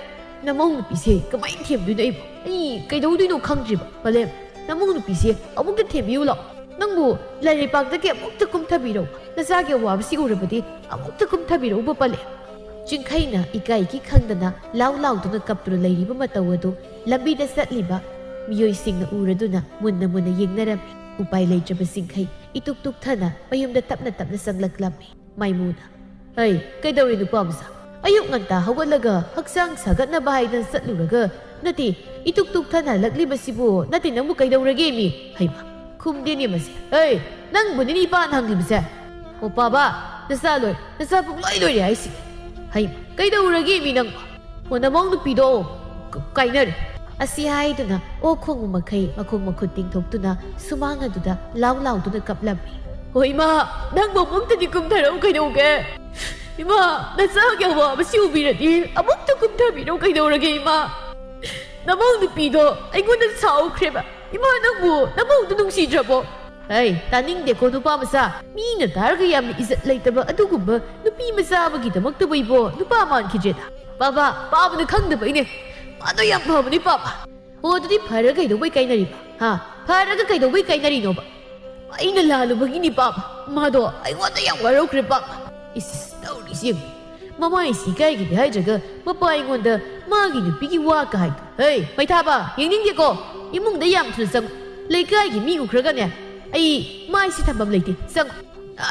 ꯅꯃꯧ ꯅꯨꯄꯤꯁꯦ ꯀꯃꯥꯏꯅ ꯊꯦꯝꯗꯣꯏꯅꯣ ꯑꯩꯕꯨ? ꯑꯩ ꯀꯩꯗꯧꯗꯣꯏꯅꯣ ꯈꯪꯗ꯭ꯔꯤꯕ. ꯄꯂꯦꯝ, ꯅꯃꯧ ꯅꯨꯄꯤꯁꯦ ꯑꯃꯨꯛꯇ ꯊꯦꯝꯕꯤꯌꯨ ꯂꯥꯛꯑꯣ. ꯅꯪꯕꯨ ꯂꯥꯏꯔꯩꯄꯥꯛꯇꯒꯤ ꯑꯃꯨꯛꯇ ꯀꯨꯝꯊꯕꯤꯔꯧ. ꯅꯆꯥꯒꯤ ꯑꯋꯥꯕꯁꯤ ꯎꯔꯕꯗꯤ ꯑꯃꯨꯛꯇ ꯀꯨꯝꯊꯕꯤꯔꯧꯕ ꯄꯂꯦꯝ. ꯆꯤꯡꯈꯩꯅ ꯏꯀꯥꯏꯒꯤ ꯈꯪꯗꯅ ꯂꯥꯎꯗꯨꯅ ꯀꯞꯇꯨꯅ ꯂꯩꯔꯤꯕ ꯃꯇꯧ ꯑꯗꯨ ꯂꯝꯕꯤꯗ ꯆꯠꯂꯤꯕ ꯃꯤꯑꯣꯏꯁꯤꯡꯅ ꯎꯔꯗꯨꯅ ꯃꯨꯟꯅ ꯌꯦꯡꯅꯔꯝꯃꯤ. ꯎꯄꯥꯏ ꯂꯩꯇ꯭ꯔꯕ ꯆꯤꯡꯈꯩ ꯏꯇꯨꯛ ꯇꯨꯛꯊꯅ ꯃꯌꯨꯝꯗ ꯇꯞꯅ ꯆꯪꯂꯛꯂꯝꯃꯤ. ꯃꯥꯏꯃꯨꯅ, ꯍꯩ, ꯀꯩꯗꯧꯔꯤ ꯅꯨꯄꯥ ꯃꯆꯥ? ꯑꯌꯨꯛ ꯉꯟꯇꯥ ꯍꯧꯒꯠꯂꯒ ꯍꯛꯆꯥꯡ ꯁꯥꯒꯠꯅꯕ ꯍꯥꯏꯗꯅ ꯆꯠꯂꯨꯔꯒ ꯅꯠꯇꯦ ꯏꯇꯨꯛ ꯇꯨꯛꯊꯅ ꯍꯜꯂꯛꯂꯤꯕꯁꯤꯕꯨ ꯅꯠꯇꯦ ꯅꯪꯕꯨ ꯀꯩꯗꯧꯔꯒꯦ ꯃꯤ? ꯍꯩꯃ, ꯈꯨꯝꯗꯦꯅꯦ ꯃꯁꯦ. ꯍꯩ, ꯅꯪꯕꯨꯅꯤꯅꯦ ꯏꯄꯥꯅ ꯍꯪꯂꯤꯕꯁꯦ. ꯑꯣ ꯄꯥꯕ, ꯅꯆꯥ ꯄꯨꯡꯂꯣꯏ ꯂꯣꯏꯔꯦ ꯍꯥꯏꯁꯤ. ꯍꯩꯃ, ꯀꯩꯗꯧꯔꯒꯦ ꯃꯤ ꯅꯪꯕ? ꯑꯣ, ꯅꯃꯧ ꯅꯨꯄꯤꯗꯣ ꯀꯥꯏꯅꯔꯦ. ꯑꯁꯤ ꯍꯥꯏꯗꯨꯅ ꯑꯣ ꯈꯣꯡꯕ ꯃꯈꯩ ꯃꯈꯣꯡ ꯃꯈꯨꯠ ꯇꯤꯡꯊꯣꯛꯇꯨꯅ ꯁꯨꯃꯥꯡ ꯑꯗꯨꯗ ꯂꯥꯎꯗꯨꯅ ꯀꯞꯂꯝꯃꯤ. ꯍꯣ ꯏꯃꯥ, ꯅꯪꯕꯨ ꯑꯃꯨꯛꯇꯗꯤ ꯀꯨꯝꯊꯔꯛꯎ ꯀꯩꯗꯧꯒꯦ? ꯏꯃꯥ, ꯅꯆꯥꯒꯤ ꯑꯋꯥꯕꯁꯤ ꯎꯕꯤꯔꯗꯤ ꯑꯃꯨꯛꯇ ꯀꯨꯝꯊꯕꯤꯔꯧ ꯀꯩꯗꯧꯔꯒꯦ ꯏꯃꯥ? ꯅꯃꯧ ꯅꯨꯄꯤꯗꯣ ꯑꯩꯉꯣꯟꯗ ꯁꯥꯎꯈ꯭ꯔꯦꯕ. ꯏꯃꯥ, ꯅꯪꯕꯨ ꯅꯃꯧꯗꯨ ꯅꯨꯡꯁꯤꯗ꯭ꯔꯕꯣ? ꯍꯩ, ꯇꯥꯅꯤꯡꯗꯦꯀꯣ ꯅꯨꯄꯥ ꯃꯆꯥ. ꯃꯤꯅ ꯇꯥꯔꯒ ꯌꯥꯝꯅ ꯏꯖꯠ ꯂꯩꯇꯕ ꯑꯗꯨꯒꯨꯝꯕ ꯅꯨꯄꯤ ꯃꯆꯥ ꯑꯃꯒꯤꯗꯃꯛꯇꯕꯨ ꯏꯕꯣ ꯅꯨꯄꯥ ꯃꯥꯟꯈꯤꯗ꯭ꯔꯦꯗ. ꯄꯥꯕꯅ ꯈꯪꯗꯕꯩꯅꯦ. ꯃꯥꯗꯣ ꯌꯥꯝ ꯐꯕꯅꯤ ꯄꯥꯕ. ꯑꯣ, ꯑꯗꯨꯗꯤ ꯐꯔꯒ ꯀꯩꯗꯧꯕꯩ ꯀꯥꯏꯅꯔꯤꯕ? ꯍꯥ, ꯐꯔꯒ ꯀꯩꯗꯧꯕꯩ ꯀꯥꯏꯅꯔꯤꯅꯣꯕ? ꯑꯩꯅ ꯂꯥꯜꯂꯨꯕꯒꯤꯅꯤ ꯄꯥꯕ. ꯃꯥꯗꯣ ꯑꯩꯉꯣꯟꯗ ꯌꯥꯝ ꯋꯥꯔꯧꯈ꯭ꯔꯦ ꯄꯥꯕ. ꯏꯁ ꯇꯧꯔꯤꯁꯤ ꯌꯦꯡꯉꯨ. ꯃꯃꯥꯏꯁꯤ ꯏꯀꯥꯏꯒꯤꯗꯦ ꯍꯥꯏꯗ꯭ꯔꯒ ꯃꯄꯥ ꯑꯩꯉꯣꯟꯗ ꯃꯥꯒꯤ ꯅꯨꯄꯤꯒꯤ ꯋꯥꯀ ꯍꯥꯏꯗꯣ. ꯍꯩ, ꯃꯩꯊꯥꯕ, ꯌꯦꯡꯅꯤꯡꯗꯦꯀꯣ. ꯏꯃꯨꯡꯗ ꯌꯥꯝ ꯊꯨꯅ ꯆꯪꯉꯨ. ꯂꯩꯀꯥꯏꯒꯤ ꯃꯤ ꯎꯈ꯭ꯔꯒꯅꯦ ꯑꯩ ꯃꯥꯏꯁꯤ ꯊꯝꯐꯝ ꯂꯩꯇꯦ. ꯆꯪꯉꯨ.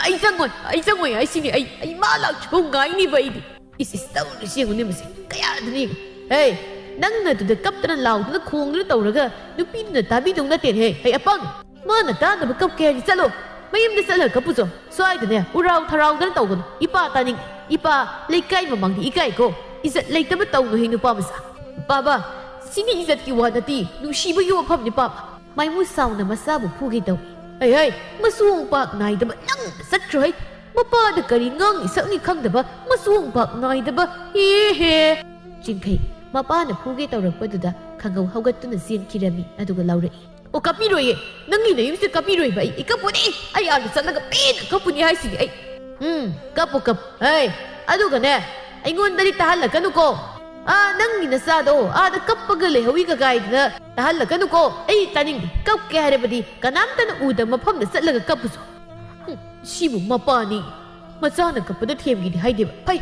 ꯑꯩ ꯆꯪꯉꯣꯏ ꯍꯥꯏꯁꯤꯅꯤ. ꯑꯩ ꯃꯥ ꯂꯥꯛꯇ꯭ꯔꯤꯐꯥꯎ ꯉꯥꯏꯅꯤꯕ ꯑꯩꯗꯤ. ꯏꯁ ꯇꯧꯔꯤꯁꯤ ꯌꯦꯡꯉꯨꯅꯦ ꯃꯁꯦ. ꯀꯌꯥꯗꯅꯤ. Hey nangna tu da kaptana lauduna khongduna tawraga nupiduna tabidung naten hey apang mana tadaba kap ke chalo mayamda sala kapuso swaidane urau tharaudana tawgon ipa taning ipa leikai mamangdi ikai ko izat leitaba tawnu hinu pamasa baba sini izat ki wadati nushiba yo pham ni papa maimu sauna masabu phugi taw hey masuong pak naidaba nang satroi mapa da kari ngang isakni khangdaba masuong pak naidaba he Jinkai mapana phuge tawrakpaduda khangau haugattuna sin kirami aduga laurai o kapiroi nangi na yumse kapiroi bai ikapuni ai adu salaga pen kapuni haisi ai kapu kap hey aduga ne aingondari tahalakanu ko nangi na sado ada kappaga lehawi ga gaidna tahalakanu ko ai taning kap ke harebadi kanamtana uda mafamda salaga kapuso shibu mapani machana kapada themgi di haideba pai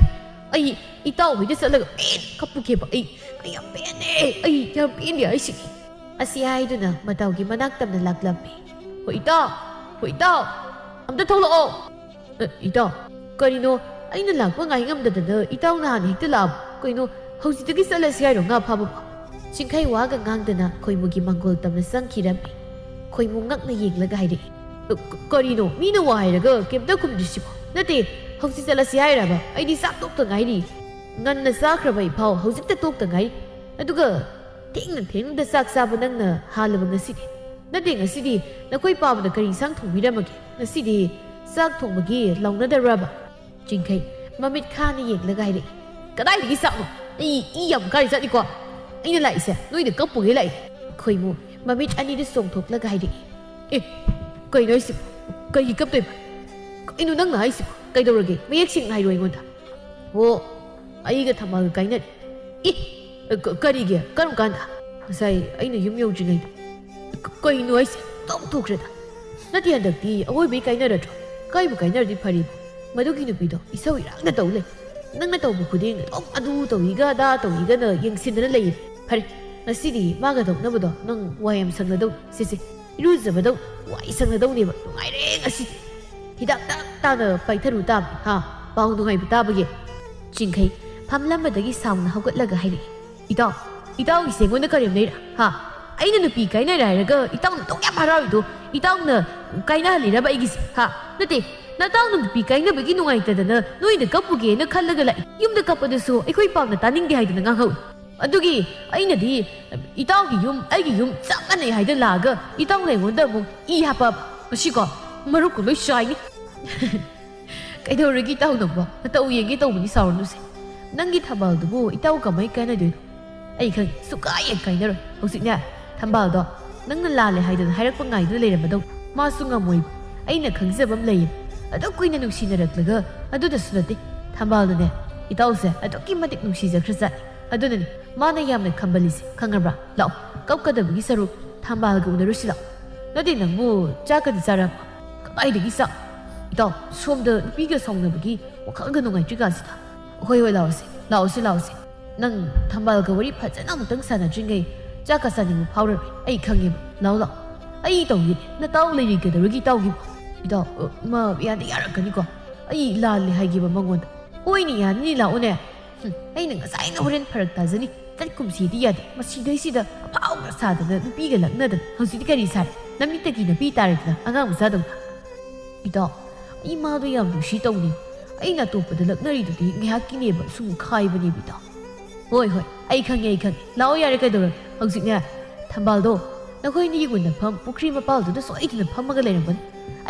ai itau hide salaga pen kapu ke ba ai yam pene ai yam pene ai si asi haiduna matawgi manaktamna laklampi ho itau amta tholo itau karino aina lakpa ngai ngamdadana itau na han hekta lab kaino hojitagi salasi hairo nga phaba Jinkai waga ngangdana khoimugi mangol tamna sangkhirampi khoimu ngakna yenglaga haire karino mina wa hairaga kemta kumdisibo nate hausi salasi hairaba aidi sak tok ta ngairi nganna sakhrabai phau hojikta tok ta ngai aduga thengda sak saba nangna halaba ngasidi nate ngasidi nakoi pabna kari sang thongbiramage ngasidi sak thongbagi launnadaraba Jinkai mamit khani yenglaga haire kadai digi sakno I yam kari satni ko aina lai se noi de kappuge lai khoimu mamit ani de song thoklaga haire kai noi si kai kap toi inu nang nai si kai dorage mayek sing hai roi ngonda ho ai ga thamal kai na kari ge karum kanda sai aina yum yau jinai kai noi si tom thokre da nati handak ti awoi be kai na ra kai bu kai na di phari madugi nu pi do isau irang na tau le nangna tau bu khuding adu tau iga da tau iga na yeng sin na lei phari ngasidi maga dok na bodo nang wayam sang na do si iru za bodo wai sang na do ne ba ngai re ngasi hidak ta na pai tharu ta ha pau nu ngai ta ba ge Jinkai phamlam ba dagi saung na hogat laga hairi itaw ise ngona karim nei ha aina nu pi kai na ra ga itaw na tong yam harawi do itaw na kai na li ra ba igis ha nate na taw nu pi kai na ba gi nungai ta da na noi na kapu ge na khallaga lai yum da kapu da so aikoi pam na taning de haidana ngang hau adugi aina di itaw gi yum ai gi yum chama nei haida la ga itaw nei ngon da mu I hapa masi ko maru ko loi sai ni kai do rigi taw no ba na taw ye gi taw ni saw nu se nangi thabal du bu itaw ka mai kai na de ai khang su ka ye kai na ro hosik nya thambal do nang na la le haidana hairak pa ngai du le ram do ma su nga moi aina khangjabam lei ado kuina nungsinaraklaga aduda sunate thambaldane itause ado kimatik nungsijakhraja adunani mana yamna khambalisi khangrabra law kapkadabgi saru thambalga unarusi law nadi nangmu chakadi sara kaidagi sa ito somda nupiga songnabagi wakhalga nungai trigasita hoi lawse nang thambalga wari phajana mutang sana jingai chaka saningu phawra ai khangim law ai tawgi na taw leiri ga dargi tawgi ida ma ya de yara kani ko ai la le haigi ba mangon oi ni ya ni la one ai nang sai na horen pharak ta jani tat kum si di ya de ma si dai si da phaw na sa da nupi ga lakna da hausi di kari sai namni ta ki na pi tar da anga mu sa da ida ai ma do yam du shi taw ni ai na to pa da lakna ri du di ngi ha ki ne ba su khai ba ni bi da hoi ai khang lao ya re ka do hausi nya thambal do na khoi ni gun na pham pukri ma pal du da so ai na pham ma ga le ram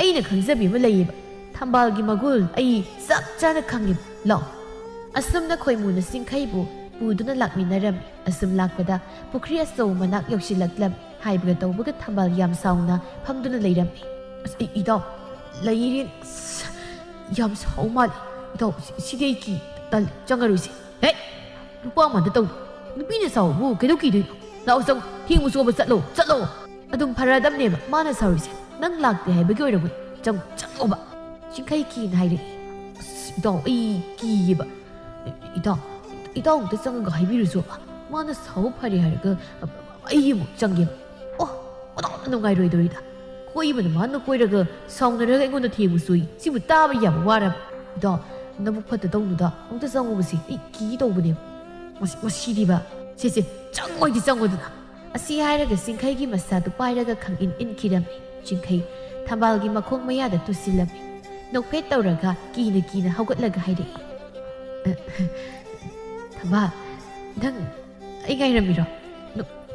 aina khangjabi ma lei thambalgi magul ai sak chana khangib law asumna khoimuna singkhai bu buduna lakminaram asum lakpada pukri aso manak yoksilaklam haibga tawbuga thambal yam sauna phamduna leiram idaw leirin yam saumal idaw sidei ki tal changarusi he rupa ma da taw nupina saw bu kedo ki de law sang thingmu so ba chatlo adum pharadam ne mana sawrise nang lakte hai bagi oira jang oba Jinkai ki nai re do I ki ba ida de sang ga hai biru so mana sau phari har ga ai mu jang ge no ngai roi doi da koi ba man no koi ra ga song na ra ga ngon the mu sui si bu ta ba yam wa ra da na bu phat da dong da ong ta sang oba si I ki do bu ne ma si di ba ꯁꯤꯁꯦ ꯆꯪꯉꯣꯏꯗꯤ ꯆꯪꯉꯣꯗꯅ ꯑꯁꯤ ꯍꯥꯏꯔꯒ ꯆꯤꯡꯈꯩꯒꯤ ꯃꯁꯥꯗꯨ ꯄꯥꯏꯔꯒ ꯈꯪꯏꯟ ꯏꯟꯈꯤꯔꯝꯃꯤ ꯆꯤꯡꯈꯩ ꯊꯝꯕꯥꯜꯒꯤ ꯃꯈꯣꯡ ꯃꯌꯥꯗ ꯇꯨꯁꯤꯜꯂꯝꯃꯤ ꯅꯣꯛꯐꯦꯠ ꯇꯧꯔꯒ ꯀꯤꯅ ꯍꯧꯒꯠꯂꯒ ꯍꯥꯏꯔꯛꯏ ꯊꯝꯕꯥꯜ ꯅꯪ ꯑꯩ ꯉꯥꯏꯔꯝꯃꯤꯔꯣ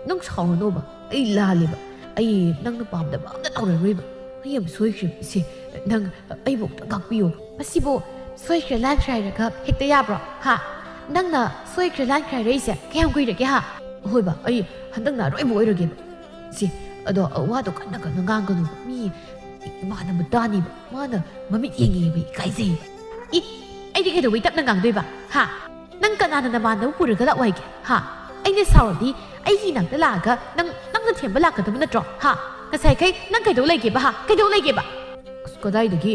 ꯅꯪ ꯁꯥꯎꯔꯅꯣꯕ ꯑꯩ ꯂꯥꯜꯂꯦꯕ ꯑꯩ ꯅꯪꯅ ꯄꯥꯝꯗꯕ ꯑꯝꯇ ꯇꯧꯔꯔꯣꯏꯕ ꯑꯩ ꯌꯥꯝ ꯁꯣꯏꯈ꯭ꯔꯤꯕꯁꯦ ꯅꯪ ꯑꯩꯕꯨ ꯑꯝꯇ ꯉꯥꯛꯄꯤꯌꯣ ꯃꯁꯤꯕꯨ ꯁꯣꯏꯈ꯭ꯔꯦ ꯂꯥꯟꯈ꯭ꯔꯦ ꯍꯥꯏꯔꯒ ꯍꯦꯛꯇ ꯌꯥꯕ꯭ꯔꯣ ꯍꯥ ꯅꯪꯅ ꯁꯣꯏꯈ꯭ꯔꯦ ꯂꯥꯟꯈ꯭ꯔꯦ ꯍꯥꯏꯔꯛꯏꯁꯦ ꯀꯌꯥꯝ ꯀꯨꯏꯔꯒꯦ ꯍꯥ ꯍꯣꯏꯕ ꯑꯩ ꯍꯟꯗꯛꯅ ꯑꯔꯣꯏꯕ ꯑꯣꯏꯔꯒꯦꯕ ꯁꯤ ꯑꯗꯣ ꯋꯥꯗꯣ ꯀꯟꯅ ꯉꯥꯡꯒꯅꯨꯕ ꯃꯤ ꯏꯃꯥꯟꯅꯕ ꯇꯥꯅꯤꯕ ꯃꯥꯅ ꯃꯃꯤꯠ ꯌꯦꯡꯉꯦꯕ ꯏꯀꯥꯏꯖꯩꯕ ꯑꯩꯗꯤ ꯀꯩꯗꯧꯕꯩ ꯇꯞꯅ ꯉꯥꯡꯗꯣꯏꯕ ꯍꯥ ꯅꯪ ꯀꯅꯥꯅ ꯅꯃꯥꯟꯅꯕ ꯄꯨꯔꯒ ꯂꯥꯛꯑꯣ ꯍꯥꯏꯒꯦ ꯍꯥ ꯑꯩꯅ ꯁꯥꯎꯔꯗꯤ ꯑꯩꯒꯤ ꯏꯅꯥꯛꯇ ꯂꯥꯛꯑꯒ ꯅꯪꯅ ꯊꯦꯝꯕ ꯂꯥꯛꯀꯗꯕ ꯅꯠꯇ꯭ꯔꯣ ꯍꯥ ꯉꯁꯥꯏꯈꯩ ꯅꯪ ꯀꯩꯗꯧ ꯂꯩꯒꯦꯕ ꯍꯥ ꯀꯩꯗꯧ ꯂꯩꯒꯦꯕ ꯑꯁ ꯀꯗꯥꯏꯗꯒꯤ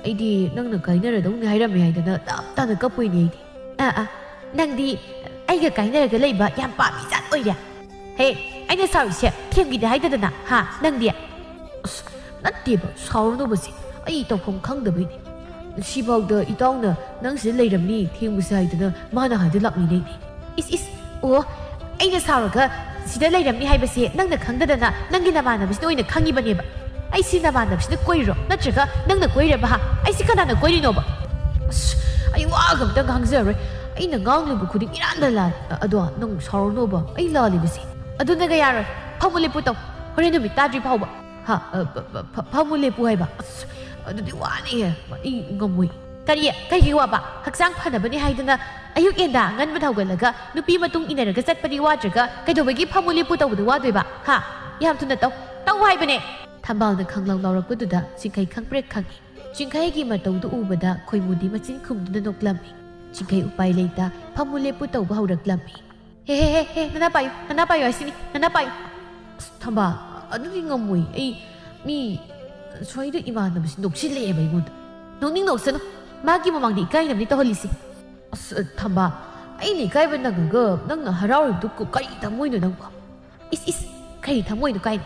ꯑꯩꯗꯤ ꯅꯪꯅ ꯀꯥꯏꯅꯔꯗꯧꯅꯤ ꯍꯥꯏꯔꯝꯃꯦ ꯍꯥꯏꯗꯅ ꯇꯞ ꯀꯞꯄꯣꯏꯅꯦ ꯑꯩꯗꯤ ꯅꯪꯗꯤ ꯑꯩꯒ ꯀꯥꯏꯅꯔꯒ ꯂꯩꯕ ꯌꯥꯝ ꯄꯥꯝꯃꯤ ꯖꯥꯠ ꯑꯣꯏꯔꯦ ꯍꯦ ꯑꯩꯅ ꯁꯥꯎꯔꯤꯁꯦ ꯊꯦꯝꯈꯤꯗꯦ ꯍꯥꯏꯗꯗꯅ ꯍꯥ ꯅꯪꯗꯤ ꯑꯁ ꯅꯠꯇꯦꯕ ꯁꯥꯎꯔꯅꯨꯕꯁꯦ ꯑꯩ ꯇꯧꯐꯝ ꯈꯪꯗꯕꯩꯅꯦ ꯁꯤꯐꯥꯎꯗ ꯏꯇꯥꯎꯅ ꯅꯪ ꯁꯤꯗ ꯂꯩꯔꯝꯅꯤ ꯊꯦꯡꯕꯁꯦ ꯍꯥꯏꯗꯅ ꯃꯥꯅ ꯍꯥꯏꯗ ꯂꯥꯛꯃꯤꯟꯅꯩꯅꯦ ꯏꯁ ꯑꯣ ꯑꯩꯅ ꯁꯥꯎꯔꯒ ꯁꯤꯗ ꯂꯩꯔꯝꯅꯤ ꯍꯥꯏꯕꯁꯦ ꯅꯪꯅ ꯈꯪꯗꯗꯅ ꯅꯪꯒꯤ ꯅꯃꯥꯟꯅꯕꯁꯤꯅ ꯑꯣꯏꯅ ꯈꯪꯉꯤꯕꯅꯦꯕ ꯑꯩꯁꯤ ꯅꯃꯥꯟꯅꯕꯁꯤꯅ ꯀꯣꯏꯔꯤꯔꯣ ꯅꯠꯇ꯭ꯔꯒ ꯅꯪꯅ ꯀꯣꯏꯔꯕ ꯍꯥ ꯑꯩꯁꯤ ꯀꯅꯥꯅ ꯀꯣꯏꯔꯤꯅꯣꯕ ꯑꯁ ꯑꯩ ꯋꯥꯒ ꯑꯝꯇ ꯉꯥꯡꯖꯔꯣꯏ ꯑꯩꯅ ꯉꯥꯡꯂꯤꯕ ꯈꯨꯗꯤꯡ ꯏꯔꯥꯟꯗ ꯂꯥꯜꯂꯦ ꯑꯗꯣ ꯅꯪ ꯁꯥꯎꯔꯅꯣꯕ ꯑꯩ ꯂꯥꯜꯂꯤꯕꯁꯦ ꯑꯗꯨꯅꯒ ꯌꯥꯔꯣꯏ ꯐꯝꯃꯨ ꯂꯦꯞꯄꯨ ꯇꯧ ꯍꯣꯔꯦꯟ ꯅꯨꯃꯤꯠ ꯇꯥꯗ꯭ꯔꯤ ꯐꯥꯎꯕ ꯍꯥ ꯐꯝꯃꯨ ꯂꯦꯞꯄꯨ ꯍꯥꯏꯕ ꯑꯁ ꯑꯗꯨꯗꯤ ꯋꯥꯅꯤꯍꯦ ꯑꯩ ꯉꯝꯃꯣꯏ ꯀꯩꯒꯤ ꯋꯥꯕ ꯍꯛꯆꯥꯡ ꯐꯅꯕꯅꯤ ꯍꯥꯏꯗꯅ ꯑꯌꯨꯛ ꯌꯦꯟꯗ ꯉꯟꯕ ꯍꯧꯒꯠꯂꯒ ꯅꯨꯄꯤ ꯃꯇꯨꯡ ꯏꯟꯅꯔꯒ ꯆꯠꯄꯗꯤ ꯋꯥꯗ꯭ꯔꯒ ꯀꯩꯗꯧꯕꯒꯤ ꯐꯝꯃꯨ ꯂꯦꯞꯄꯨ ꯇꯧꯕꯗ ꯋꯥꯗꯣꯏꯕ ꯍꯥ ꯌꯥꯝ ꯊꯨꯅ ꯇꯧ ꯍꯥꯏꯕꯅꯦ ꯊꯝꯕꯥꯜꯅ ꯈꯪꯂꯥꯎ ꯂꯥꯎꯔꯛꯄꯗꯨꯗ ꯆꯤꯡꯈꯩ ꯈꯪꯄ꯭ꯔꯦꯛ ꯈꯪꯉꯤ ꯆꯤꯡꯈꯩꯒꯤ ꯃꯇꯧꯗꯨ ꯎꯕꯗ ꯈꯣꯏꯃꯨꯗꯤ ꯃꯆꯤꯟ ꯈꯨꯝꯗꯨꯅ ꯅꯣꯛꯂꯝꯃꯤ ꯆꯤꯡꯈꯩ ꯎꯄꯥꯏ ꯂꯩꯇ ꯐꯝꯃꯨ ꯂꯦꯞꯄꯨ ꯇꯧꯕ ꯍꯧꯔꯛꯂꯝꯃꯤ ꯍꯦ ꯅꯅꯥ ꯄꯥꯏꯌꯨ ꯍꯥꯏꯁꯤꯅꯤ ꯅꯅꯥ ꯄꯥꯏꯌꯨ ꯑꯁ ꯊꯝꯕꯥꯜ ꯑꯗꯨꯗꯤ ꯉꯝꯃꯣꯏ ꯑꯩ ꯃꯤ ꯁ꯭ꯋꯥꯏꯗ ꯏꯃꯥꯟꯅꯕꯁꯤ ꯅꯣꯛꯁꯤꯜꯂꯛꯑꯦꯕ ꯑꯩꯉꯣꯟꯗ ꯅꯣꯛꯁꯅꯨ ꯃꯥꯒꯤ ꯃꯃꯥꯡꯗ ꯏꯀꯥꯏꯅꯕꯅꯤ ꯇꯧꯍꯜꯂꯤꯁꯤ ꯑꯁ ꯊꯝꯕꯥꯜ ꯑꯩꯅ ꯏꯀꯥꯏꯕ ꯅꯪꯉꯒ ꯅꯪꯅ ꯍꯔꯥꯎꯔꯤꯕꯗꯨ ꯀꯔꯤ ꯊꯝꯃꯣꯏꯅꯣ ꯅꯪꯕꯣ ꯏꯁ ꯀꯔꯤ ꯊꯝꯃꯣꯏꯅꯣ ꯀꯥꯏꯅ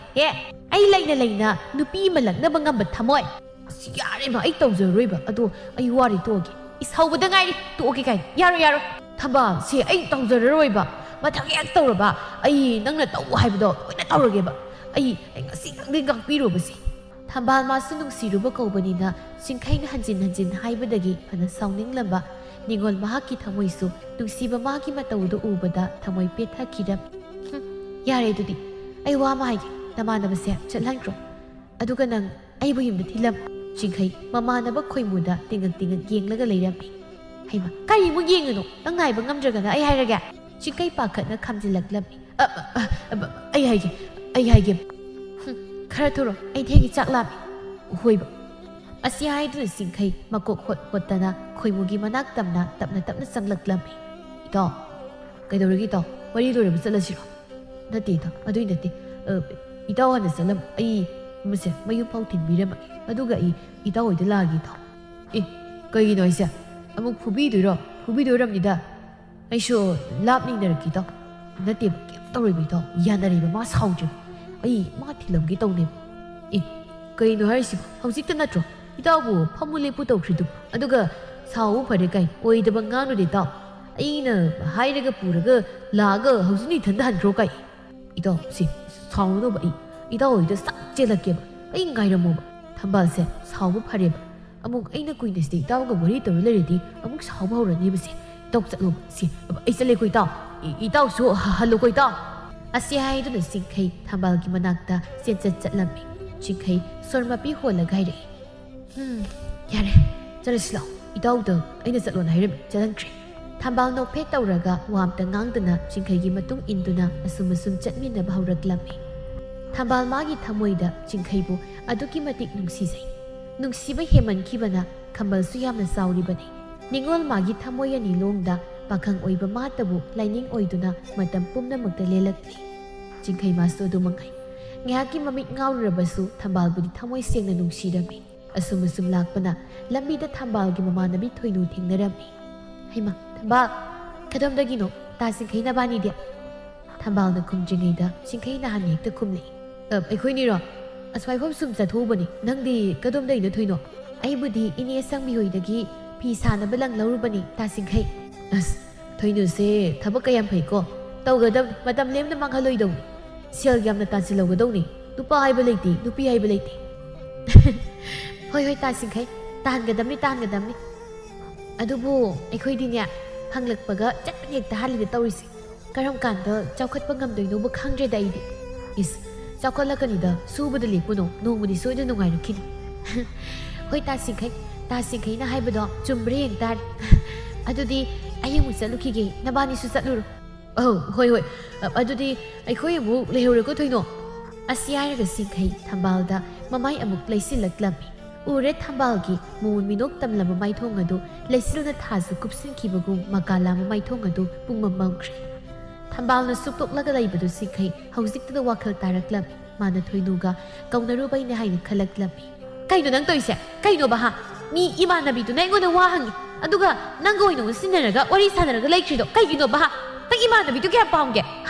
ꯑꯩ ꯂꯩꯅ ꯅꯨꯄꯤ ꯑꯃ ꯂꯛꯅꯕ ꯉꯝꯕ ꯊꯝꯃꯣꯏ ꯑꯁ ꯌꯥꯔꯦꯕ ꯑꯩ ꯇꯧꯖꯔꯣꯏꯕ ꯑꯗꯣ ꯑꯩ ꯋꯥꯔꯤ ꯇꯣꯛꯑꯒꯦ ꯍꯧꯕꯗ ꯉꯥꯏꯔꯤ ꯇꯣꯛꯑꯒꯦ ꯀꯥꯏꯅ ꯌꯥꯔꯣꯏ ꯊꯝꯕꯥꯜ ꯁꯦ ꯑꯩ ꯇꯧꯖꯔꯔꯣꯏꯕ ꯃꯊꯪ ꯍꯦꯛ ꯇꯧꯔꯕ ꯑꯩ ꯅꯪꯅ ꯇꯧ ꯍꯥꯏꯕꯗꯣ ꯂꯣꯏꯅ ꯇꯧꯔꯒꯦꯕ ꯑꯩ ꯉꯁꯤ ꯈꯪꯗꯦ ꯉꯥꯛꯄꯤꯔꯨꯕꯁꯦ ꯊꯝꯕꯥꯜ ꯃꯥꯁꯨ ꯅꯨꯡꯁꯤꯔꯨꯕ ꯀꯧꯕꯅꯤꯅ ꯆꯤꯡꯈꯩꯅ ꯍꯟꯖꯤꯟ ꯍꯥꯏꯕꯗꯒꯤ ꯐꯅ ꯁꯥꯎꯅꯤꯡꯂꯝꯕ ꯅꯤꯡꯉꯣꯜ ꯃꯍꯥꯛꯀꯤ ꯊꯃꯣꯏꯁꯨ ꯅꯨꯡꯁꯤꯕ ꯃꯥꯒꯤ ꯃꯇꯧꯗꯨ ꯎꯕꯗ ꯊꯃꯣꯏ ꯄꯦꯠꯊꯈꯤꯔꯝꯃꯤ ꯌꯥꯔꯦ ꯑꯗꯨꯗꯤ ꯑꯩ ꯋꯥ ꯑꯃ ꯍꯥꯏꯒꯦ ꯅꯃꯥꯟꯅꯕꯁꯦ ꯆꯠꯍꯟꯈ꯭ꯔꯣ ꯑꯗꯨꯒ ꯅꯪ ꯑꯩꯕꯨ ꯌꯨꯝꯗ ꯊꯤꯜꯂꯝꯃꯨ ꯆꯤꯡꯈꯩ ꯃꯃꯥꯟꯅꯕ ꯈꯣꯏꯃꯨꯗ ꯇꯤꯡꯉꯛ ꯌꯦꯡꯂꯒ ꯂꯩꯔꯝꯃꯤ ꯍꯩꯃ ꯀꯔꯤꯃꯨꯛ ꯌꯦꯡꯉꯨꯅꯣ ꯅꯪ ꯉꯥꯏꯕ ꯉꯝꯗ꯭ꯔꯒꯅ ꯑꯩ ꯍꯥꯏꯔꯒꯦ ꯆꯤꯡꯈꯩ ꯄꯥꯈꯠꯅ ꯈꯥꯝꯖꯤꯜꯂꯛꯂꯝꯃꯤ ꯑꯩ ꯍꯥꯏꯒꯦ ꯈꯔ ꯊꯨꯔꯣ ꯑꯩ ꯊꯦꯡꯉꯤ ꯆꯥꯛ ꯂꯥꯝꯃꯤ ꯍꯣꯏꯕ ꯑꯁꯤ ꯍꯥꯏꯗꯨꯅ ꯆꯤꯡꯈꯩ ꯃꯀꯣꯛ ꯍꯣꯠꯇꯅ ꯈꯣꯏꯃꯨꯒꯤ ꯃꯅꯥꯛ ꯇꯞꯅ ꯆꯪꯂꯛꯂꯝꯃꯤ ꯏꯇꯥꯎ ꯀꯩꯗꯧꯔꯒꯦ ꯏꯇꯥꯎ ꯋꯥꯔꯤ ꯂꯣꯏꯔꯕ ꯆꯠꯂꯁꯤꯔꯣ ꯅꯠꯇꯦ ꯏꯇꯥꯎ ꯑꯗꯨꯏ ꯅꯠꯇꯦ ꯏꯇꯥꯎ ꯍꯥꯟꯅ ꯆꯠꯂꯝ ꯑꯩ ꯃꯁꯦ ꯃꯌꯨꯝ ꯐꯥꯎ ꯊꯤꯟꯕꯤꯔꯝꯃꯒꯦ ꯑꯗꯨꯒ ꯑꯩ ꯏꯇꯥꯎ ꯍꯣꯏꯗ ꯂꯥꯛꯑꯒꯦ ꯏꯇꯥꯎ ꯀꯩꯒꯤꯅꯣ ꯑꯩꯁꯦ ꯑꯃꯨꯛ ꯐꯨꯕꯤꯗꯣꯏꯔꯝꯅꯤꯗ ꯑꯩꯁꯨ ꯂꯥꯞꯅꯤꯡꯅꯔꯛꯀꯦ ꯏꯇꯥꯎ ꯅꯠꯇꯦꯕ ꯀꯩꯝ ꯇꯧꯔꯣꯏꯕ ꯏꯇꯥꯎ ꯌꯥꯅꯔꯦꯕ ꯃꯥ ꯁꯥꯎꯗ꯭ꯔꯦꯕ ꯑꯩ ꯃꯥ ꯊꯤꯜꯂꯝꯒꯦ ꯇꯧꯅꯦꯕ ꯀꯩꯅꯣ ꯍꯥꯏꯔꯤꯁꯤꯕꯣ ꯍꯧꯖꯤꯛꯇ ꯅꯠꯇ꯭ꯔꯣ ꯏꯇꯥꯎꯕꯨ ꯐꯝꯃꯨ ꯂꯦꯞꯄꯨ ꯇꯧꯈ꯭ꯔꯤꯗꯨꯕꯨ ꯑꯗꯨꯒ ꯁꯥꯎꯕ ꯐꯔꯦ ꯀꯥꯏ ꯑꯣꯏꯗꯕ ꯉꯥꯡꯅꯨꯗꯦ ꯏꯇꯥꯎ ꯑꯩꯅ ꯍꯥꯏꯔꯒ ꯄꯨꯔꯒ ꯂꯥꯛꯑꯒ ꯍꯧꯖꯤꯛ ꯏꯊꯟꯗ ꯍꯟꯈ꯭ꯔꯣ ꯀꯥꯏ ꯏꯇꯥꯎ ꯁꯥꯎꯅꯨꯕ ꯑꯩ ꯏꯇꯥꯎ ꯍꯣꯏꯗ ꯁꯠ ꯆꯦꯜꯂꯛꯀꯦꯕ ꯑꯩ ꯉꯥꯏꯔꯝꯃꯣꯕ ꯊꯝꯕꯥꯜꯁꯦ ꯁꯥꯎꯕ ꯐꯔꯦꯕ ꯑꯃꯨꯛ ꯑꯩꯅ ꯀꯨꯏꯅ ꯁꯤꯗ ꯏꯇꯥꯎꯒ ꯋꯥꯔꯤ ꯇꯧꯔ ꯂꯩꯔꯗꯤ ꯑꯃꯨꯛ ꯁꯥꯎꯕ ꯍꯧꯔꯅꯤꯕꯁꯦ ꯏꯇꯥꯎ ꯆꯠꯂꯣꯕ ꯑꯩ ꯆꯠꯂꯦꯀꯣ ꯏꯇꯥꯎ ꯏꯇꯥꯎꯁꯨ ꯍꯜꯂꯣꯀꯣ ꯏꯇꯥꯎ ꯑꯁꯤ ꯍꯥꯏꯗꯨꯅ ꯆꯤꯡꯈꯩ ꯊꯝꯕꯥꯜꯒꯤ ꯃꯅꯥꯛꯇ ꯆꯠꯂꯝꯃꯤ ꯆꯤꯡꯈꯩ ꯁꯣꯔ ꯃꯄꯤ ꯍꯣꯜꯂꯒ ꯍꯥꯏꯔꯛꯏ ꯌꯥꯔꯦ ꯆꯠꯂꯁꯤ ꯂꯥꯛꯑꯣ ꯏꯇꯥꯎꯗ ꯑꯩꯅ ꯆꯠꯂꯣꯅ ꯍꯥꯏꯔꯝꯃꯤ ꯆꯠꯍꯟꯈ꯭ꯔꯦ ꯊꯝꯕꯥꯜ ꯅꯣꯛꯐꯦꯠ ꯇꯧꯔꯒ ꯋꯥꯝꯇ ꯉꯥꯡꯗꯨꯅ ꯆꯤꯡꯈꯩꯒꯤ ꯃꯇꯨꯡ ꯏꯟꯗꯨꯅ ꯑꯁꯨꯝ ꯆꯠꯃꯤꯟꯅꯕ ꯍꯧꯔꯛꯂꯝꯃꯤ ꯊꯝꯕꯥꯜ ꯃꯥꯒꯤ ꯊꯃꯣꯏꯗ ꯆꯤꯡꯈꯩꯕꯨ ꯑꯗꯨꯛꯀꯤ ꯃꯇꯤꯛ ꯅꯨꯡꯁꯤꯖꯩ ꯅꯨꯡꯁꯤꯕ ꯍꯦꯃꯟꯈꯤꯕꯅ ꯈꯝꯕꯜꯁꯨ ꯌꯥꯝꯅ ꯆꯥꯎꯔꯤꯕꯅꯤ ꯅꯤꯡꯉꯣꯜ ꯃꯥꯒꯤ ꯊꯃꯣꯏ ꯑꯅꯤ ꯂꯣꯡꯗ ꯄꯥꯈꯪ ꯑꯣꯏꯕ ꯃꯥꯇꯕꯨ ꯂꯥꯏꯅꯤꯡ ꯑꯣꯏꯗꯨꯅ ꯃꯇꯝ ꯄꯨꯝꯅꯃꯛꯇ ꯂꯦꯜꯂꯛꯂꯤ ꯆꯤꯡꯈꯩ ꯃꯥꯁꯨ ꯑꯗꯨꯃꯉꯥꯏ ꯉꯥꯏꯍꯥꯛꯀꯤ ꯃꯃꯤꯠ ꯉꯥꯎꯔꯨꯔꯕꯁꯨ ꯊꯝꯕꯥꯜꯕꯨꯗꯤ ꯊꯃꯣꯏ ꯁꯦꯡꯅ ꯅꯨꯡꯁꯤꯔꯝꯃꯤ ꯑꯁꯨꯝ ꯂꯥꯛꯄꯅ ꯂꯝꯕꯤꯗ ꯊꯝꯕꯥꯜꯒꯤ ꯃꯃꯥꯟꯅꯕꯤ ꯊꯣꯏꯅꯨ ꯊꯦꯡꯅꯔꯝꯃꯤ ꯍꯩꯃ ꯊꯝꯕꯥꯜ ꯀꯗꯣꯝꯗꯒꯤꯅꯣ ꯇꯥ ꯆꯤꯡꯈꯩ ꯅꯕꯥꯅꯤꯗꯤ ꯊꯝꯕꯥꯜꯅ ꯈꯨꯝꯗ꯭ꯔꯤꯉꯩꯗ ꯆꯤꯡꯈꯩ ꯅꯍꯥꯟ ꯍꯦꯛꯇ ꯈꯨꯝꯂꯛꯏ ꯑꯩꯈꯣꯏꯅꯤꯔꯣ ꯑꯁ꯭ꯋꯥꯏꯐꯝ ꯁꯨꯝ ꯆꯠꯊꯣꯛꯎꯕꯅꯤ ꯅꯪꯗꯤ ꯀꯗꯣꯝꯗꯒꯤꯅꯣ ꯊꯣꯏꯅꯣ ꯑꯩꯕꯨꯗꯤ ꯏꯅꯦ ꯁꯪꯕꯤ ꯍꯣꯏꯗꯒꯤ ꯐꯤ ꯁꯥꯅꯕ ꯂꯪ ꯂꯧꯔꯨꯕꯅꯤ ꯇꯥ ꯆꯤꯡꯈꯩ ꯑꯁ ꯊꯣꯏꯅꯨꯁꯦ ꯊꯕꯛ ꯀꯌꯥꯝ ꯐꯩꯀꯣ ꯇꯧꯒꯗꯕꯅꯤ ꯃꯇꯝ ꯂꯦꯝꯅ ꯃꯥꯡꯍꯜꯂꯣꯏꯗꯧꯅꯤ ꯁꯦꯜ ꯌꯥꯝꯅ ꯇꯥꯟꯁꯤꯜꯍꯧꯒꯗꯧꯅꯤ ꯅꯨꯄꯥ ꯍꯥꯏꯕ ꯂꯩꯇꯦ ꯅꯨꯄꯤ ꯍꯥꯏꯕ ꯂꯩꯇꯦ ꯍꯣꯏ ꯇꯥꯁꯤꯡꯈꯩ ꯇꯥꯟꯒꯗꯕꯅꯤ ꯑꯗꯨꯕꯨ ꯑꯩꯈꯣꯏꯗꯤꯅꯦ ꯐꯪꯂꯛꯄꯒ ꯆꯠꯄ ꯍꯦꯛꯇ ꯍꯥꯜꯂꯤꯗ ꯇꯧꯔꯤꯁꯦ ꯀꯔꯝ ꯀꯥꯟꯗ ꯆꯥꯎꯈꯠꯄ ꯉꯝꯗꯣꯏꯅꯣꯕ ꯈꯪꯗ꯭ꯔꯦꯗ ꯑꯩꯗꯤ ꯏꯁ ꯆꯥꯎꯈꯠꯂꯛꯀꯅꯤꯗ ꯁꯨꯕꯗ ꯂꯦꯞꯄꯨꯅꯣ ꯅꯣꯡꯃꯗꯤ ꯁꯣꯏꯗꯅ ꯅꯨꯡꯉꯥꯏꯔꯛꯈꯤꯅꯤ ꯍꯣꯏ ꯇꯥꯁꯤꯡꯈꯩꯅ ꯍꯥꯏꯕꯗꯣ ꯆꯨꯝꯕ꯭ꯔꯥ ꯌꯦꯡ ꯇꯥꯔꯦ ꯑꯗꯨꯗꯤ ꯑꯩ ꯑꯃꯨꯛ ꯆꯠꯂꯨꯈꯤꯒꯦ ꯅꯕꯥꯅꯤꯁꯨ ꯆꯠꯂꯨꯔꯣ ꯍꯣꯏ ꯑꯗꯨꯗꯤ ꯑꯩꯈꯣꯏ ꯑꯃꯨꯛ ꯂꯩꯍꯧꯔꯦꯀꯣ ꯊꯣꯏꯅꯣ ꯑꯁꯤ ꯍꯥꯏꯔꯒ ꯁꯤꯡꯈꯩ ꯊꯝꯕꯥꯜꯗ ꯃꯃꯥꯏ ꯑꯃꯨꯛ ꯂꯩꯁꯤꯜꯂꯛꯂꯝꯃꯤ ꯎꯔꯦ ꯊꯝꯕꯥꯜꯒꯤ ꯃꯣꯟ ꯃꯤꯅꯣꯛ ꯇꯝꯂꯕ ꯃꯥꯏꯊꯣꯡ ꯑꯗꯨ ꯂꯩꯆꯤꯜꯅ ꯊꯥꯁꯨ ꯀꯨꯞꯁꯤꯟꯈꯤꯕꯒꯨꯝ ꯃꯀꯥꯂꯥꯝꯕ ꯃꯥꯏꯊꯣꯡ ꯑꯗꯨ ꯄꯨꯡꯃꯝ ꯃꯝꯈ꯭ꯔꯦ ꯊꯝꯕꯥꯜꯅ ꯁꯨꯛꯇꯣꯛꯂꯒ ꯂꯩꯕꯗꯨ ꯁꯤꯡꯈꯩ ꯍꯧꯖꯤꯛꯇꯗ ꯋꯥꯈꯜ ꯇꯥꯔꯛꯂꯝꯃꯤ ꯃꯥꯅ ꯊꯣꯏꯅꯨꯒ ꯀꯧꯅꯔꯨꯕꯩꯅꯦ ꯍꯥꯏꯅ ꯈꯜꯂꯛꯂꯝꯃꯤ ꯀꯩꯅꯣ ꯅꯪ ꯇꯧꯔꯤꯁꯦ ꯀꯩꯅꯣꯕ ꯍꯥ ꯃꯤ ꯏꯃꯥꯟꯅꯕꯤꯗꯨꯅ ꯑꯩꯉꯣꯟꯗ ꯋꯥ ꯍꯪꯉꯤ ꯑꯗꯨꯒ ꯅꯪꯒ ꯑꯣꯏꯅ ꯉꯨꯡꯁꯤꯟꯅꯔꯒ ꯋꯥꯔꯤ ꯁꯥꯟꯅꯔꯒ ꯂꯩꯈ꯭ꯔꯤꯗꯣ ꯀꯩꯒꯤꯅꯣꯕ ꯍꯥ ꯅꯪ ꯏꯃꯥꯟꯅꯕꯤꯗꯨ ꯀꯌꯥ ꯄꯥꯝꯒꯦ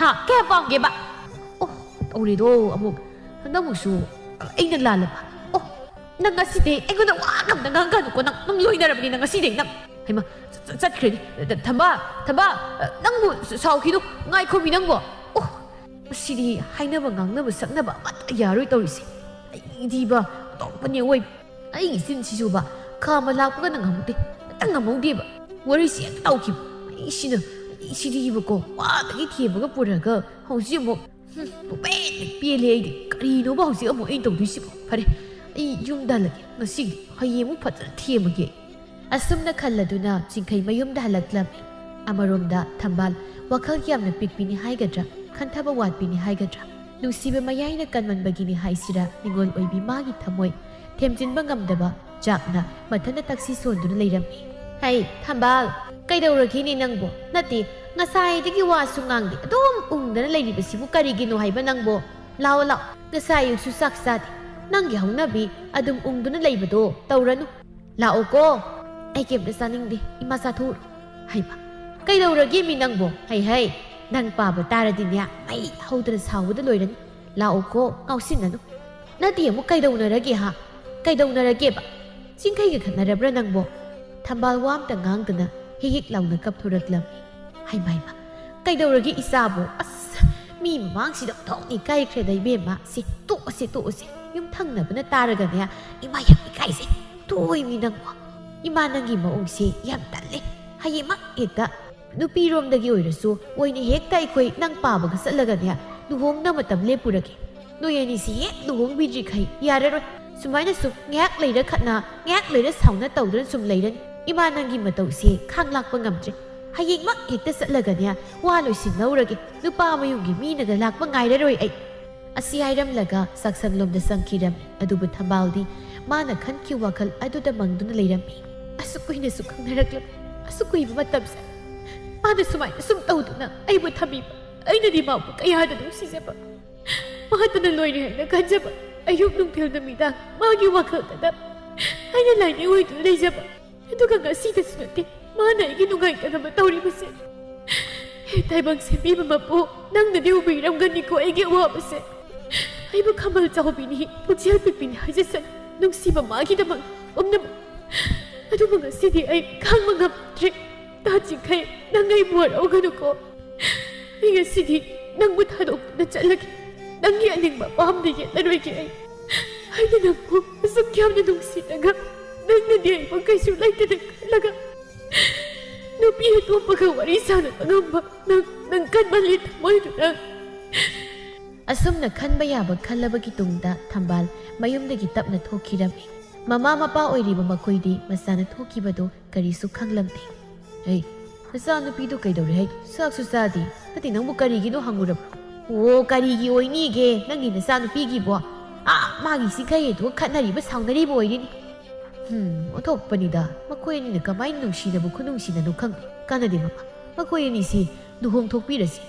ꯀꯌꯥ ꯄꯥꯝꯒꯦꯕ ꯇꯧꯔꯤꯗꯣ ꯑꯃꯨꯛ ꯍꯟꯗꯛꯃꯨꯛꯁꯨ ꯑꯩꯅ ꯂꯥꯜꯂꯕ ꯅꯪ ꯉꯁꯤꯗꯤ ꯑꯩꯉꯣꯟꯗ ꯋꯥ ꯉꯝꯗ ꯉꯥꯡꯒꯅꯨꯀꯣ ꯅꯪ ꯂꯣꯏꯅꯔꯕꯅꯤ ꯅꯪ ꯉꯁꯤꯗꯤ ꯅꯪ ꯍꯩꯃ ꯆꯠꯈ꯭ꯔꯦ ꯊꯝꯕꯥꯜ ꯅꯪꯕꯨ ꯁꯥꯎꯈꯤꯅꯨ ꯉꯥꯏꯈꯣꯃꯤ ꯅꯪꯕꯣ ꯃꯁꯤꯗꯤ ꯍꯥꯏꯅꯕ ꯉꯥꯡꯅꯕ ꯁꯛꯅꯕ ꯑꯃꯠꯇ ꯌꯥꯔꯣꯏ ꯇꯧꯔꯤꯁꯦ ꯑꯩꯗꯤꯕ ꯑꯇꯣꯞꯄꯅꯦ ꯑꯣꯏ ꯑꯩꯒꯤ ꯆꯤꯟꯁꯤꯁꯨꯕ ꯈꯥꯝꯕ ꯂꯥꯛꯄꯒ ꯅꯪꯍꯧꯗꯦ ꯍꯦꯛꯇ ꯉꯝꯍꯧꯗꯦꯕ ꯋꯥꯔꯤꯁꯤ ꯍꯦꯛꯇ ꯇꯧꯈꯤꯕ ꯁꯤꯗꯤꯕꯀꯣ ꯋꯥꯗꯒꯤ ꯊꯦꯝꯃꯒ ꯄꯨꯔꯒ ꯍꯧꯖꯤꯛ ꯑꯃꯨꯛ ꯄꯦꯜꯂꯦ ꯑꯩꯗꯤ ꯀꯔꯤꯅꯣꯕ ꯍꯧꯖꯤꯛ ꯑꯃꯨꯛ ꯑꯩꯅ ꯇꯧꯗꯣꯏꯁꯤꯕꯣ ꯐꯔꯦ ꯑꯩ ꯌꯨꯝꯗ ꯍꯜꯂꯒꯦ ꯉꯁꯤꯗꯤ ꯍꯌꯦꯡ ꯑꯃꯨꯛ ꯐꯖꯅ ꯊꯦꯝꯃꯒꯦ ꯑꯁꯨꯝꯅ ꯈꯜꯂꯗꯨꯅ ꯆꯤꯡꯈꯩ ꯃꯌꯨꯝꯗ ꯍꯜꯂꯛꯂꯝꯃꯤ ꯑꯃꯔꯣꯝꯗ ꯊꯝꯕꯥꯜ ꯋꯥꯈꯜ ꯌꯥꯝꯅ ꯄꯤꯛꯄꯤꯅꯤ ꯍꯥꯏꯒꯗ꯭ꯔꯥ ꯈꯟꯊꯕ ꯋꯥꯠꯄꯤꯅꯤ ꯍꯥꯏꯒꯗ꯭ꯔꯥ ꯅꯨꯡꯁꯤꯕ ꯃꯌꯥꯏꯅ ꯀꯟꯃꯟꯕꯒꯤꯅꯤ ꯍꯥꯏꯁꯤꯔꯥ ꯅꯤꯡꯉꯣꯜ ꯑꯣꯏꯕꯤ ꯃꯥꯒꯤ ꯊꯃꯣꯏ ꯊꯦꯝꯖꯤꯟꯕ ꯉꯝꯗꯕ ꯆꯥꯛꯅ ꯃꯊꯟꯇ ꯇꯛꯁꯤ ꯁꯣꯟꯗꯨꯅ ꯂꯩꯔꯝꯃꯤ ꯍꯩ ꯊꯝꯕꯥꯜ ꯀꯩꯗꯧꯔꯒꯦꯅꯦ ꯅꯪꯕꯣ ꯅꯠꯇꯦ ꯉꯁꯥꯏꯗꯒꯤ ꯋꯥꯁꯨ ꯉꯥꯡꯗꯦ ꯑꯗꯨꯝ ꯎꯪꯗꯅ ꯂꯩꯔꯤꯕꯁꯤꯕꯨ ꯀꯔꯤꯒꯤꯅꯣ ꯍꯥꯏꯕ ꯅꯪꯕꯣ ꯂꯥꯛꯑꯣ ꯉꯁꯥꯏ ꯑꯌꯨꯛꯁꯨ ꯆꯥꯛ ꯆꯥꯗꯦ ꯅꯪꯒꯤ ꯍꯧꯅꯕꯤ ꯑꯗꯨꯝ ꯎꯪꯗꯨꯅ ꯂꯩꯕꯗꯣ ꯇꯧꯔꯅꯨ ꯂꯥꯛꯑꯣꯀꯣ ꯑꯩ ꯀꯩꯝꯇ ꯆꯥꯅꯤꯡꯗꯦ ꯏꯃꯥ ꯆꯥꯊꯣꯛꯎꯔꯣ ꯍꯩꯃ ꯀꯩꯗꯧꯔꯒꯦ ꯃꯤ ꯅꯪꯕꯣ ꯍꯩ ꯅꯪ ꯄꯥꯕ ꯇꯥꯔꯗꯤꯅꯦ ꯃꯩ ꯍꯧꯗꯅ ꯁꯥꯎꯕꯗ ꯂꯣꯏꯔꯅꯤ ꯂꯥꯛꯑꯣꯀꯣ ꯉꯥꯎꯁꯤꯟꯅꯅꯨ ꯅꯠꯇꯦ ꯑꯃꯨꯛ ꯀꯩꯗꯧꯅꯔꯒꯦ ꯀꯩꯗꯧꯅꯔꯒꯦꯕ ꯆꯤꯡꯈꯩꯒ ꯈꯠꯅꯔꯕ꯭ꯔꯥ ꯅꯪꯕꯣ ꯊꯝꯕꯥꯜ ꯋꯥ ꯑꯝꯇ ꯉꯥꯡꯗꯅ ꯍꯤꯛ ꯂꯥꯎꯅ ꯀꯞꯊꯣꯔꯛꯂꯝꯃꯤ ꯍꯩꯃ ꯀꯩꯗꯧꯔꯒꯦ ꯏꯆꯥꯕꯣ ꯑꯁ ꯃꯤ ꯃꯃꯥꯡꯁꯤꯗ ꯊꯣꯛꯅꯤ ꯏꯀꯥꯏꯈ꯭ꯔꯦꯗ ꯏꯕꯦꯝꯃ ꯁꯤ ꯇꯣꯛꯑꯁꯦ ꯌꯨꯝ ꯊꯪꯅꯕꯅ ꯇꯥꯔꯒꯅꯦ ꯏꯃꯥ ꯌꯥꯝ ꯏꯀꯥꯏꯁꯦ ꯇꯣꯏꯅꯤ ꯅꯪꯕꯣ ꯏꯃꯥ ꯅꯪꯒꯤ ꯃꯑꯣꯡꯁꯦ ꯌꯥꯝ ꯇꯜꯂꯦ ꯍꯌꯦꯡꯃꯛ ꯍꯦꯛꯇ ꯅꯨꯄꯤꯔꯣꯝꯗꯒꯤ ꯑꯣꯏꯔꯁꯨ ꯑꯣꯏꯅ ꯍꯦꯛꯇ ꯑꯩꯈꯣꯏ ꯅꯪ ꯄꯥꯕꯒ ꯆꯠꯂꯒꯅꯦ ꯂꯨꯍꯣꯡꯅ ꯃꯇꯝ ꯂꯦꯞꯄꯨꯔꯒꯦ ꯅꯣꯏ ꯑꯅꯤꯁꯤ ꯍꯦꯛ ꯂꯨꯍꯣꯡꯕꯤꯗ꯭ꯔꯤꯈꯩ ꯌꯥꯔꯔꯣꯏ ꯁꯨꯃꯥꯏꯅ ꯁꯨꯝ ꯉꯥꯏꯍꯥꯛ ꯂꯩꯔ ꯈꯠꯅ ꯉꯥꯏꯍꯥꯛ ꯂꯩꯔ ꯁꯥꯎꯅ ꯇꯧꯗꯨꯅ ꯁꯨꯝ ꯂꯩꯔꯅꯤ ꯏꯃꯥ ꯅꯪꯒꯤ ꯃꯇꯧꯁꯦ ꯈꯥꯡ ꯂꯥꯛꯄ ꯉꯝꯗ꯭ꯔꯦ ꯍꯌꯦꯡꯃꯛ ꯍꯦꯛꯇ ꯆꯠꯂꯒꯅꯦ ꯋꯥ ꯂꯣꯏꯁꯤꯟꯅꯧꯔꯒꯦ ꯅꯨꯄꯥ ꯃꯌꯨꯝꯒꯤ ꯃꯤꯅꯒ ꯂꯥꯛꯄ ꯉꯥꯏꯔꯔꯣꯏ ꯑꯩ ꯑꯁꯤ ꯍꯥꯏꯔꯝꯂꯒ ꯆꯥꯛꯁꯪꯂꯣꯝꯗ ꯆꯪꯈꯤꯔꯝꯃꯤ ꯑꯗꯨꯕꯨ ꯊꯝꯕꯥꯜꯗꯤ ꯃꯥꯅ ꯈꯟꯈꯤꯕ ꯋꯥꯈꯜ ꯑꯗꯨꯗ ꯃꯪꯗꯨꯅ ꯂꯩꯔꯝꯃꯤ ꯑꯁꯨꯛ ꯀꯨꯏꯅꯁꯨ ꯈꯪꯅꯔꯛꯂꯝꯃꯤ ꯑꯁꯨꯛ ꯀꯨꯏꯕ ꯃꯇꯝꯁꯦ ꯃꯥꯅ ꯁꯨꯃꯥꯏꯅ ꯁꯨꯝ ꯇꯧꯗꯨꯅ ꯑꯩꯕꯨ ꯊꯝꯕꯤꯕ ꯑꯩꯅꯗꯤ ꯃꯥꯕꯨ ꯀꯌꯥꯗ ꯅꯨꯡꯁꯤꯖꯕ ꯃꯍꯥꯛꯇꯅ ꯂꯣꯏꯔꯦ ꯍꯥꯏꯅ ꯈꯟꯖꯕ ꯑꯌꯨꯛ ꯅꯨꯡꯊꯤꯜ ꯅꯨꯃꯤꯗꯥꯡ ꯃꯥꯒꯤ ꯋꯥꯈꯜꯗ ꯑꯩꯅ ꯂꯥꯏꯅꯤꯡ ꯑꯣꯏꯗꯨꯅ ꯂꯩꯖꯕ ꯑꯗꯨꯒ ꯉꯁꯤꯗꯁꯨ ꯅꯠꯇꯦ ꯃꯥꯅ ꯑꯩꯒꯤ ꯅꯨꯡꯉꯥꯏꯇꯅꯕ ꯇꯧꯔꯤꯕꯁꯦ ꯇꯥꯏꯕꯪ ꯁꯦꯝꯕꯤꯕ ꯃꯄꯨ ꯅꯪꯅꯗꯤ ꯎꯕꯤꯔꯝꯒꯅꯤꯀꯣ ꯑꯩꯒꯤ ꯑꯋꯥꯕꯁꯦ ꯑꯩꯕꯨ ꯈꯃꯜ ꯆꯥꯎꯕꯤꯅꯤ ꯄꯨꯛꯆꯦꯜ ꯄꯤꯛꯄꯤꯅꯤ ꯍꯥꯏꯖꯁꯅꯤ ꯅꯨꯡꯁꯤꯕ ꯃꯥꯒꯤꯗꯃꯛ ꯄꯨꯝꯅꯃꯛ ꯑꯗꯨꯕꯨ ꯉꯁꯤꯗꯤ ꯑꯩ ꯈꯥꯡꯕ ꯉꯝꯗ꯭ꯔꯦ ꯇꯥꯆꯤꯡꯈꯩ ꯅꯪ ꯑꯩꯕꯨ ꯋꯥꯔꯧꯒꯅꯨꯀꯣ ꯑꯩ ꯉꯁꯤꯗꯤ ꯅꯪꯕꯨ ꯊꯥꯗꯣꯛꯇꯨꯅ ꯆꯠꯂꯒꯦ ꯅꯪꯒꯤ ꯑꯅꯤꯡꯕ ꯑꯄꯥꯝꯕꯗ ꯌꯦꯠꯂꯔꯣꯏꯒꯦ ꯑꯩꯅ ꯅꯪꯕꯨ ꯑꯁꯨꯛ ꯌꯥꯝꯅ ꯅꯨꯡꯁꯤꯔꯒ ꯅꯪꯅꯗꯤ ꯑꯩꯕꯨ ꯀꯩꯁꯨ ꯂꯩꯇꯅ ꯈꯜꯂꯒ ꯅꯨꯄꯤ ꯑꯇꯣꯞꯄꯒ ꯋꯥꯔꯤ ꯁꯥꯟꯅꯕ ꯉꯝꯕ ꯅꯪ ꯀꯟꯃꯜꯂꯤ ꯊꯃꯣꯏꯗꯨꯅ ꯑꯁꯨꯝꯅ ꯈꯟꯕ ꯌꯥꯕ ꯈꯜꯂꯕꯒꯤ ꯇꯨꯡꯗ ꯊꯝꯕꯥꯜ ꯃꯌꯨꯝꯗꯒꯤ ꯇꯞꯅ ꯊꯣꯛꯈꯤꯔꯝꯃꯤ ꯃꯃꯥ ꯃꯄꯥ ꯑꯣꯏꯔꯤꯕ ꯃꯈꯣꯏꯗꯤ ꯃꯆꯥꯅ ꯊꯣꯛꯈꯤꯕꯗꯨ ꯀꯔꯤꯁꯨ ꯈꯪꯂꯝꯗꯦ ꯅꯆꯥ ꯅꯨꯄꯤꯗꯨ ꯀꯩꯗꯧꯔꯦ ꯆꯥꯛꯁꯨ ꯆꯥꯗꯦ ꯅꯠꯇꯦ ꯅꯪꯕꯨ ꯀꯔꯤꯒꯤꯅꯣ ꯍꯪꯉꯨꯔꯕ꯭ꯔꯣ ꯑꯣ ꯀꯔꯤꯒꯤ ꯑꯣꯏꯅꯤꯒꯦ ꯅꯪꯒꯤ ꯅꯆꯥ ꯅꯨꯄꯤꯒꯤꯕꯣ ꯃꯥꯒꯤ ꯆꯤꯡꯈꯩꯗꯨꯒ ꯈꯠꯅꯔꯤꯕ ꯁꯥꯎꯅꯔꯤꯕ ꯑꯣꯏꯔꯤꯅꯤ ꯑꯣꯟꯊꯣꯛꯄꯅꯤꯗ ꯃꯈꯣꯏ ꯑꯅꯤꯅ ꯀꯃꯥꯏꯅ ꯅꯨꯡꯁꯤꯅꯕ ꯈꯨꯅꯨꯡꯁꯤꯅꯅꯣ ꯈꯪꯗꯦ ꯀꯥꯟꯅꯗꯦ ꯃꯃꯥ ꯃꯈꯣꯏ ꯑꯅꯤꯁꯤ ꯂꯨꯍꯣꯡꯊꯣꯛꯄꯤꯔꯁꯤ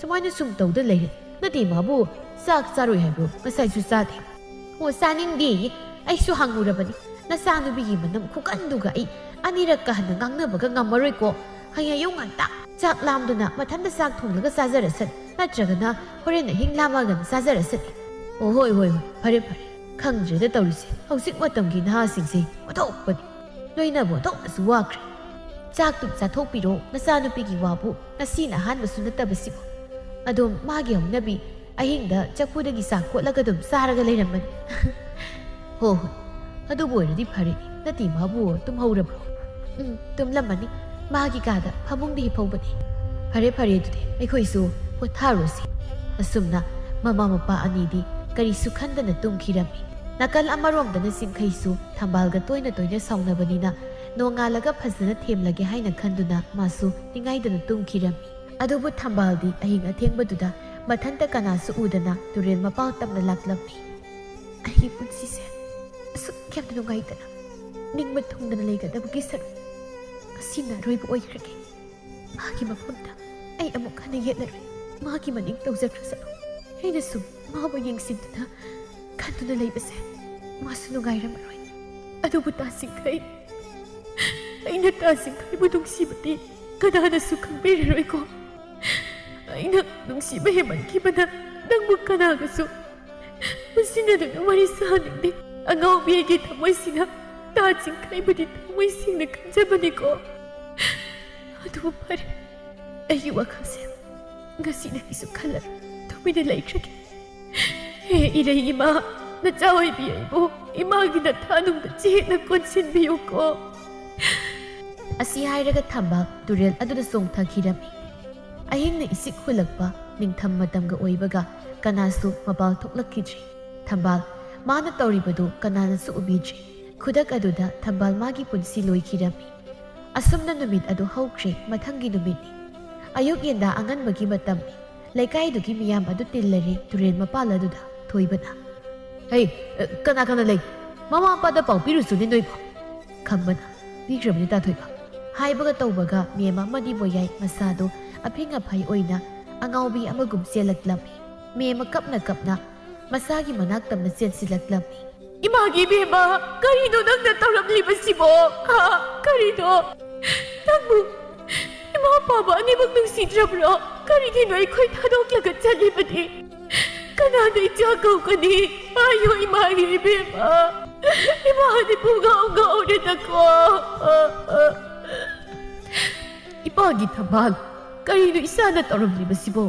ꯁꯨꯃꯥꯏꯅ ꯁꯨꯝ ꯇꯧꯗ ꯂꯩꯔꯦ ꯅꯠꯇꯦ ꯃꯥꯕꯨ ꯆꯥꯛ ꯆꯥꯔꯣꯏ ꯍꯥꯏꯕ꯭ꯔꯣ ꯉꯁꯥꯏꯁꯨ ꯆꯥꯗꯦ ꯑꯣ ꯆꯥꯅꯤꯡꯗꯦ ꯑꯩꯁꯨ ꯍꯪꯉꯨꯔꯕꯅꯤ ꯅꯆꯥꯅꯨꯄꯤꯒꯤ ꯃꯅꯝ ꯈꯨꯀꯟꯗꯨꯒ ꯑꯩ ꯑꯅꯤꯔꯛꯀ ꯍꯟꯅ ꯉꯥꯡꯅꯕꯒ ꯉꯝꯃꯔꯣꯏꯀꯣ ꯍꯌꯦꯡ ꯑꯌꯨꯛ ꯉꯟꯇꯥ ꯆꯥꯛ ꯂꯥꯝꯗꯨꯅ ꯃꯊꯟꯇ ꯆꯥꯛ ꯊꯣꯡꯂꯒ ꯆꯥꯖꯔꯁꯅꯤ ꯅꯠꯇ꯭ꯔꯒꯅ ꯍꯣꯔꯦꯟ ꯑꯍꯤꯡ ꯂꯥꯝꯃꯒꯅ ꯆꯥꯖꯔꯁꯅꯤ ꯑꯣ ꯍꯣꯏ ꯐꯔꯦ ꯈꯪꯗ꯭ꯔꯦꯗ ꯇꯧꯔꯤꯁꯦ ꯍꯧꯖꯤꯛ ꯃꯇꯝꯒꯤ ꯅꯍꯥꯁꯤꯡꯁꯦ ꯑꯣꯟꯊꯣꯛꯄꯅꯤ ꯂꯣꯏꯅꯕ ꯑꯣꯟꯊꯣꯛꯅꯁꯨ ꯋꯥꯈ꯭ꯔꯦ ꯆꯥꯛꯇꯨ ꯆꯥꯊꯣꯛꯄꯤꯔꯣ ꯅꯆꯥꯅꯨꯄꯤꯒꯤ ꯋꯥꯕꯨ ꯉꯁꯤꯅ ꯑꯍꯥꯟꯕꯁꯨ ꯅꯠꯇꯕꯁꯤꯕꯨ ꯑꯗꯨꯝ ꯃꯥꯒꯤ ꯍꯧꯅꯕꯤ ꯑꯍꯤꯡꯗ ꯆꯐꯨꯗꯒꯤ ꯆꯥꯛ ꯀꯣꯠꯂꯒ ꯑꯗꯨꯝ ꯆꯥꯔꯒ ꯂꯩꯔꯝꯕꯅꯤ ꯍꯣ ꯍꯣꯏ ꯑꯗꯨꯕꯨ ꯑꯣꯏꯔꯗꯤ ꯐꯔꯦ ꯅꯠꯇꯦ ꯃꯥꯕꯨ ꯇꯨꯝꯍꯧꯔꯕ꯭ꯔꯣ ꯇꯨꯝꯂꯝꯃꯅꯤ ꯃꯥꯒꯤ ꯀꯥꯗ ꯐꯃꯨꯡꯗ ꯍꯤꯞꯍꯧꯕꯅꯤ ꯐꯔꯦ ꯐꯔꯦ ꯑꯗꯨꯗꯤ ꯑꯩꯈꯣꯏꯁꯨ ꯄꯣꯊꯥꯔꯨꯁꯤ ꯑꯁꯨꯝꯅ ꯃꯃꯥ ꯃꯄꯥ ꯑꯅꯤꯗꯤ ꯀꯔꯤꯁꯨ ꯈꯟꯗꯅ ꯇꯨꯝꯈꯤꯔꯝꯃꯤ ꯅꯥꯀꯜ ꯑꯃꯔꯣꯝꯗꯅ ꯆꯤꯡꯈꯩꯁꯨ ꯊꯝꯕꯥꯜꯒ ꯇꯣꯏꯅ ꯇꯣꯏꯅ ꯁꯥꯎꯅꯕꯅꯤꯅ ꯅꯣꯡꯉꯥꯜꯂꯒ ꯐꯖꯅ ꯊꯦꯝꯂꯒꯦ ꯍꯥꯏꯅ ꯈꯟꯗꯨꯅ ꯃꯥꯁꯨ ꯅꯤꯡꯉꯥꯏꯗꯅ ꯇꯨꯝꯈꯤꯔꯝꯃꯤ ꯑꯗꯨꯕꯨ ꯊꯝꯕꯥꯜꯗꯤ ꯑꯍꯤꯡ ꯑꯊꯦꯡꯕꯗꯨꯗ ꯃꯊꯟꯇ ꯀꯅꯥꯁꯨ ꯎꯗꯅ ꯇꯨꯔꯦꯜ ꯃꯄꯥꯟ ꯇꯝꯅ ꯂꯥꯛꯂꯝꯃꯤ ꯑꯩꯒꯤ ꯄꯨꯟꯁꯤꯁꯦ ꯑꯁꯨꯛ ꯌꯥꯝꯅ ꯅꯨꯡꯉꯥꯏꯇꯅ ꯅꯤꯡꯕ ꯊꯨꯡꯗꯅ ꯂꯩꯒꯗꯕꯒꯤ ꯁꯔꯨꯛ ꯉꯁꯤꯅ ꯑꯔꯣꯏꯕ ꯑꯣꯏꯈ꯭ꯔꯒꯦ ꯃꯥꯒꯤ ꯃꯐꯝꯗ ꯑꯩ ꯑꯃꯨꯛ ꯍꯟꯅ ꯌꯦꯠꯂꯔꯣꯏ ꯃꯥꯒꯤ ꯃꯅꯤꯡ ꯇꯧꯖꯈ꯭ꯔꯁꯅꯨ ꯑꯩꯅ ꯁꯨꯝ ꯃꯥꯕꯨ ꯌꯦꯡꯁꯤꯟꯗꯨꯅ ꯈꯟꯗꯨꯅ ꯂꯩꯕꯁꯦ ꯃꯥꯁꯨ ꯅꯨꯡꯉꯥꯏꯔꯝꯃꯔꯣꯏ ꯑꯗꯨꯕꯨ ꯇꯥꯁꯤꯡꯈꯩ ꯑꯩꯅ ꯇꯥꯁꯤꯡꯈꯩꯕꯨ ꯅꯨꯡꯁꯤꯕꯗꯤ ꯀꯅꯥꯅꯁꯨ ꯈꯪꯕꯤꯔꯔꯣꯏꯀꯣ ꯑꯩꯅ ꯅꯨꯡꯁꯤꯕ ꯍꯦꯟꯃꯟꯈꯤꯕꯅ ꯅꯪꯕꯨ ꯀꯅꯥꯒꯁꯨ ꯃꯁꯤꯅꯗꯨꯅ ꯋꯥꯔꯤ ꯁꯥꯅꯤꯡꯗꯦ ꯑꯉꯥꯎꯕꯤ ꯑꯩꯒꯤ ꯊꯃꯣꯏꯁꯤꯅ ꯇꯥꯁꯤꯡꯈꯩꯕꯨꯗꯤ ꯊꯃꯣꯏ ꯁꯦꯡꯅ ꯈꯟꯖꯕꯅꯤꯀꯣ ꯑꯗꯨꯕꯨ ꯐꯔꯦ ꯑꯩꯒꯤ ꯋꯥꯈꯜꯁꯦ ꯉꯁꯤꯗꯒꯤꯁꯨ ꯈꯜꯂꯔꯣꯏ ꯇꯨꯃꯤꯟꯅ ꯂꯩꯈ꯭ꯔꯒꯦ ꯍꯦ ꯏꯔꯩ ꯏꯃꯥ ꯅꯆꯥ ꯑꯣꯏꯕꯤ ꯑꯩꯕꯨ ꯏꯃꯥꯒꯤ ꯅꯊꯥꯅꯨꯡꯗ ꯆꯦꯠꯅ ꯀꯣꯟꯁꯤꯟꯕꯤꯌꯨꯀꯣ ꯑꯁꯤ ꯍꯥꯏꯔꯒ ꯊꯝꯕꯥꯜ ꯇꯨꯔꯦꯜ ꯑꯗꯨꯗ ꯆꯣꯡꯊꯈꯤꯔꯝꯃꯤ ꯑꯍꯤꯡꯅ ꯏꯁꯤꯛ ꯍꯨꯜꯂꯛꯄ ꯅꯤꯡꯊꯝ ꯃꯇꯝꯒ ꯑꯣꯏꯕꯒ ꯀꯅꯥꯁꯨ ꯃꯄꯥꯜ ꯊꯣꯛꯂꯛꯈꯤꯗ꯭ꯔꯤ ꯊꯝꯕꯥꯜ ꯃꯥꯅ ꯇꯧꯔꯤꯕꯗꯨ ꯀꯅꯥꯅꯁꯨ ꯎꯕꯤꯗ꯭ꯔꯤ ꯈꯨꯗꯛ ꯑꯗꯨꯗ ꯊꯝꯕꯥꯜ ꯃꯥꯒꯤ ꯄꯨꯟꯁꯤ ꯂꯣꯏꯈꯤꯔꯝꯃꯤ ꯑꯁꯨꯝꯅ ꯅꯨꯃꯤꯠ ꯑꯗꯨ ꯍꯧꯈ꯭ꯔꯦ ꯃꯊꯪꯒꯤ ꯅꯨꯃꯤꯠꯅꯤ ꯑꯌꯨꯛ ꯌꯦꯟꯗꯥ ꯑꯉꯟꯕꯒꯤ ꯃꯇꯝꯅꯤ ꯂꯩꯀꯥꯏꯗꯨꯒꯤ ꯃꯤꯌꯥꯝ ꯑꯗꯨ ꯇꯤꯜꯂꯔꯦ ꯇꯨꯔꯦꯜ ꯃꯄꯥꯟ ꯑꯗꯨꯗ ꯊꯣꯏꯕꯅ ꯍꯩ ꯀꯅꯥ ꯀꯅꯥ ꯂꯩ ꯃꯃꯥ ꯃꯄꯥꯗ ꯄꯥꯎ ꯄꯤꯔꯨꯆꯣꯅꯦ ꯅꯣꯏꯕꯣ ꯈꯝꯕꯅ ꯄꯤꯈ꯭ꯔꯕꯅꯤ ꯇꯥꯊꯣꯏꯕ ꯍꯥꯏꯕꯒ ꯇꯧꯕꯒ ꯃꯦꯝ ꯑꯃꯗꯤ ꯃꯣꯌꯥꯏ ꯃꯁꯥꯗꯣ ꯑꯐꯤꯡ ꯑꯐꯥꯏ ꯑꯣꯏꯅ ꯑꯉꯥꯎꯕꯤ ꯑꯃꯒꯨꯝ ꯆꯦꯜꯂꯛꯂꯝꯃꯤ ꯃꯦꯝ ꯀꯞꯅ ꯀꯞꯅ ꯃꯁꯥꯒꯤ ꯃꯅꯥꯛ ꯇꯝꯅ ꯆꯦꯟꯁꯤꯜꯂꯛꯂꯝꯃꯤ ꯏꯃꯥꯒꯤ ꯏꯕꯦꯝꯃ ꯀꯔꯤꯅꯣ ꯅꯪꯅ ꯇꯧꯔꯝꯂꯤꯕꯁꯤꯕꯣ ꯀꯔꯤꯅꯣ ꯅꯪꯕꯨ ꯏꯃꯥ ꯄꯥꯕ ꯑꯅꯤꯃꯛ ꯅꯨꯡꯁꯤꯗ꯭ꯔꯕ꯭ꯔꯣ ꯀꯔꯤꯒꯤꯅꯣ ꯑꯩꯈꯣꯏ ꯊꯥꯗꯣꯛꯂꯒ ꯆꯠꯂꯤꯕꯗꯤ ꯀꯅꯥꯗ ꯏꯆꯥ ꯀꯧꯒꯅꯤ ꯍꯥꯏꯌꯣ ꯏꯃꯥꯒꯤ ꯏꯕꯦꯝꯃ ꯏꯃꯥꯗꯤ ꯄꯨꯡꯉꯥꯎ ꯉꯥꯎꯔꯦꯗꯀꯣ ꯏꯄꯥꯒꯤ ꯊꯝꯕꯥꯜ ꯀꯔꯤꯅꯣ ꯏꯆꯥꯅ ꯇꯧꯔꯝꯂꯤꯕꯁꯤꯕꯣ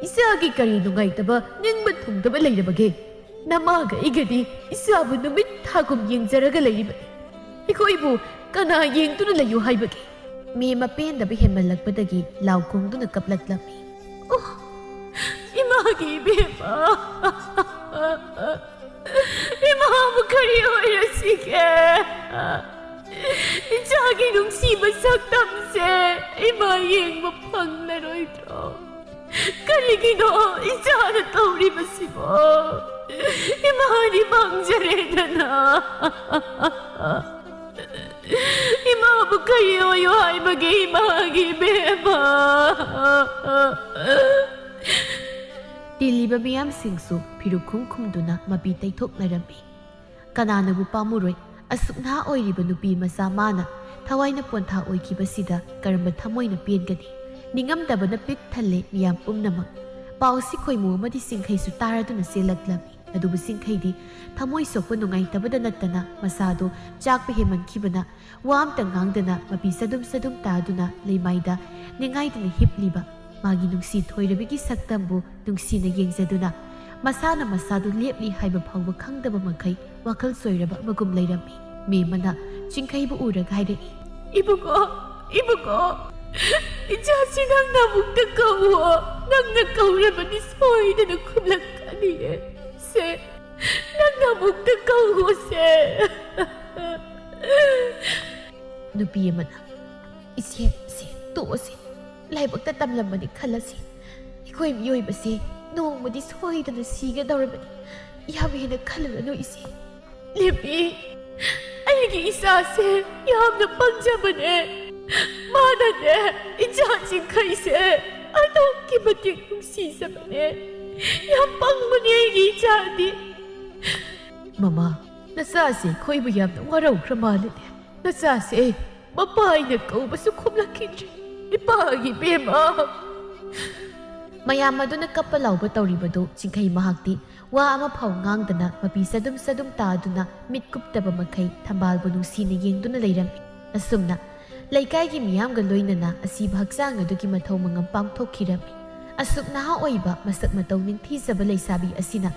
ꯏꯆꯥꯒꯤ ꯀꯔꯤ ꯅꯨꯡꯉꯥꯏꯇꯕ ꯅꯤꯡꯕ ꯊꯨꯡꯗꯕ ꯂꯩꯔꯕꯒꯦ ꯅꯃꯥꯒ ꯑꯩꯒꯗꯤ ꯏꯆꯥꯕꯨ ꯅꯨꯃꯤꯠ ꯊꯥꯒꯨꯝ ꯌꯦꯡꯖꯔꯒ ꯂꯩꯔꯤꯕꯅꯤ ꯑꯩꯈꯣꯏꯕꯨ ꯀꯅꯥ ꯌꯦꯡꯗꯨꯅ ꯂꯩꯌꯨ ꯍꯥꯏꯕꯒꯦ ꯃꯦꯝ ꯄꯦꯟꯗꯕ ꯍꯦꯟꯃꯜꯂꯛꯄꯗꯒꯤ ꯂꯥꯎ ꯈꯣꯡꯗꯨꯅ ꯀꯞꯂꯛꯂꯝꯃꯤ ꯏꯃꯥꯒꯤ ꯏꯕꯦꯝꯃ ꯏꯃꯥꯕꯨ ꯀꯔꯤ ꯑꯣꯏꯔꯁꯤꯒꯦ ꯏꯆꯥꯒꯤ ꯅꯨꯡꯁꯤꯕ ꯁꯛꯇꯝꯁꯦ ꯏꯃꯥ ꯌꯦꯡꯕ ꯐꯪꯂꯔꯣꯏꯗ꯭ꯔꯣ ꯀꯔꯤꯒꯤꯅꯣ ꯏꯆꯥꯅ ꯇꯧꯔꯤꯕꯁꯤꯕꯣ 이마니 망자래잖아. 이마 부카이요 하이마게 이마기 베마. ꯇꯤꯜꯂꯤꯕ ꯃꯤꯌꯥꯝꯁꯤꯡꯁꯨ ꯐꯤꯔꯨꯛꯈꯨꯝ ꯈꯨꯝꯗꯨꯅ ꯃꯄꯤ ꯇꯩꯊꯣꯛꯅꯔꯝꯃꯤ꯫ ꯀꯅꯥꯅꯕꯨ ꯄꯥꯝꯃꯨꯔꯣꯏ ꯑꯁꯨꯛ ꯅꯍꯥ ꯑꯣꯏꯔꯤꯕ ꯅꯨꯄꯤ ꯃꯆꯥ ꯃꯥꯅ ꯊꯋꯥꯏꯅ ꯄꯣꯟꯊꯥ ꯑꯣꯏꯈꯤꯕꯁꯤꯗ ꯀꯔꯝꯕ ꯊꯃꯣꯏꯅ ꯄꯦꯟꯒꯅꯤ? ꯅꯤꯡꯉꯝꯗꯕꯅ ꯄꯤꯛ ꯊꯜꯂꯦ ꯃꯤꯌꯥꯝ ꯄꯨꯝꯅꯃꯛ꯫ ꯄꯥꯎꯁꯤ ꯈꯣꯏꯃꯨ ꯑꯃꯗꯤ ꯆꯤꯡꯈꯩꯁꯨ ꯇꯥꯔꯗꯨꯅ ꯆꯦꯜꯂꯛꯂꯝꯃꯤ꯫ ꯑꯗꯨꯕꯨ ꯆꯤꯡꯈꯩꯗꯤ ꯊꯃꯣꯏ ꯁꯣꯛꯄ ꯅꯨꯡꯉꯥꯏꯇꯕꯗ ꯅꯠꯇꯅ ꯃꯁꯥꯗꯣ ꯆꯥꯛꯄ ꯍꯦꯟꯃꯟꯈꯤꯕꯅ ꯋꯥ ꯑꯝꯇ ꯉꯥꯡꯗꯅ ꯃꯄꯤ ꯁꯗꯨꯝ ꯁꯗꯨꯝ ꯇꯥꯗꯨꯅ ꯂꯩꯃꯥꯏꯗ ꯅꯤꯡꯉꯥꯏꯗꯨꯅ ꯍꯤꯞꯂꯤꯕ ꯃꯥꯒꯤ ꯅꯨꯡꯁꯤ ꯊꯣꯏꯔꯕꯤꯒꯤ ꯁꯛꯇꯝꯕꯨ ꯅꯨꯡꯁꯤꯅ ꯌꯦꯡꯖꯗꯨꯅ ꯃꯁꯥꯅ ꯃꯁꯥꯗꯨ ꯂꯦꯞꯂꯤ ꯍꯥꯏꯕ ꯐꯥꯎꯕ ꯈꯪꯗꯕ ꯃꯈꯩ ꯋꯥꯈꯜ ꯁꯣꯏꯔꯕ ꯑꯃꯒꯨꯝ ꯂꯩꯔꯝꯃꯤ꯫ ꯃꯦꯝꯃꯅ ꯆꯤꯡꯈꯩꯕꯨ ꯎꯔꯒ ꯍꯥꯏꯔꯛꯏ, "ꯏꯕꯨꯡꯉꯣ, ꯏꯕꯨꯡꯉꯣ, ꯏꯆꯥꯁꯤ ꯅꯪꯅ ꯑꯃꯨꯛꯇ ꯀꯧꯋꯣ. ꯅꯪꯅ ꯀꯧꯔꯕꯗꯤ ꯁꯣꯏꯗꯅ ꯈꯨꯝꯂꯛꯀꯅꯤꯌꯦ. ꯁꯦ, ꯅꯪꯅ ꯑꯃꯨꯛꯇ ꯀꯧꯋꯣꯁꯦ." ꯅꯨꯄꯤ ꯑꯃꯅ, "ꯏꯆꯦ, ꯇꯣꯛꯑꯁꯤ. ꯂꯥꯏꯕꯛꯇ ꯇꯝꯂꯝꯕꯅꯤ ꯈꯜꯂꯁꯤ. ꯑꯩꯈꯣꯏ ꯃꯤꯑꯣꯏꯕꯁꯦ ꯅꯣꯡꯃꯗꯤ ꯁꯣꯏꯗꯅ ꯁꯤꯒꯗꯧꯔꯕꯅꯤ. ꯌꯥꯝ ꯍꯦꯟꯅ ꯈꯜꯂꯨꯔꯅꯨ ꯏꯆꯦ." "ꯂꯦꯝꯕꯤ, ꯑꯩꯒꯤ ꯏꯆꯥꯁꯦ ꯌꯥꯝꯅ ꯄꯪꯖꯕꯅꯦ. ꯃꯥꯅꯅꯦ ꯏꯆꯥ ꯆꯤꯡꯈꯩꯁꯦ ꯑꯗꯨꯛꯀꯤ ꯃꯇꯤꯛ ꯅꯨꯡꯁꯤꯖꯕꯅꯦ. ꯌꯥꯝ ꯄꯪꯕꯅꯦ ꯑꯩꯒꯤ ꯏꯆꯥꯗꯤ." "ꯃꯃꯥ, ꯅꯆꯥꯁꯦ ꯑꯩꯈꯣꯏꯕꯨ ꯌꯥꯝꯅ ꯋꯥꯔꯧꯈ꯭ꯔ ꯃꯥꯜꯂꯤꯅꯦ. ꯅꯆꯥꯁꯦ ꯃꯄꯥ ꯑꯩꯅ ꯀꯧꯕꯁꯨ ꯈꯨꯝꯂꯛꯈꯤꯗ꯭ꯔꯤ. ꯏꯄꯥꯒꯤ ꯕꯦꯝꯃ." ꯃꯌꯥꯝ ꯑꯗꯨꯅ ꯀꯞꯄ ꯂꯥꯎꯕ ꯇꯧꯔꯤꯕꯗꯨ ꯆꯤꯡꯈꯩ ꯃꯍꯥꯛꯇꯤ ꯋꯥ ꯑꯃ ꯐꯥꯎ ꯉꯥꯡꯗꯅ ꯃꯄꯤ ꯁꯗꯨꯝ ꯁꯗꯨꯝ ꯇꯥꯗꯨꯅ ꯃꯤꯠ ꯀꯨꯞꯇꯕ ꯃꯈꯩ ꯊꯝꯕꯥꯜꯕꯨ ꯅꯨꯡꯁꯤꯅ ꯌꯦꯡꯗꯨꯅ ꯂꯩꯔꯝꯃꯤ꯫ ꯑꯁꯨꯝꯅ ꯂꯩꯀꯥꯏꯒꯤ ꯃꯤꯌꯥꯝꯒ ꯂꯣꯏꯅꯅ ꯑꯁꯤꯕ ꯍꯛꯆꯥꯡ ꯑꯗꯨꯒꯤ ꯃꯊꯧ ꯃꯉꯝ ꯄꯥꯡꯊꯣꯛꯈꯤꯔꯝꯃꯤ꯫ ꯑꯁꯨꯛ ꯅꯍꯥ ꯑꯣꯏꯕ ꯃꯁꯛ ꯃꯇꯧ ꯅꯤꯡꯊꯤꯖꯕ ꯂꯩꯁꯥꯕꯤ ꯑꯁꯤꯅ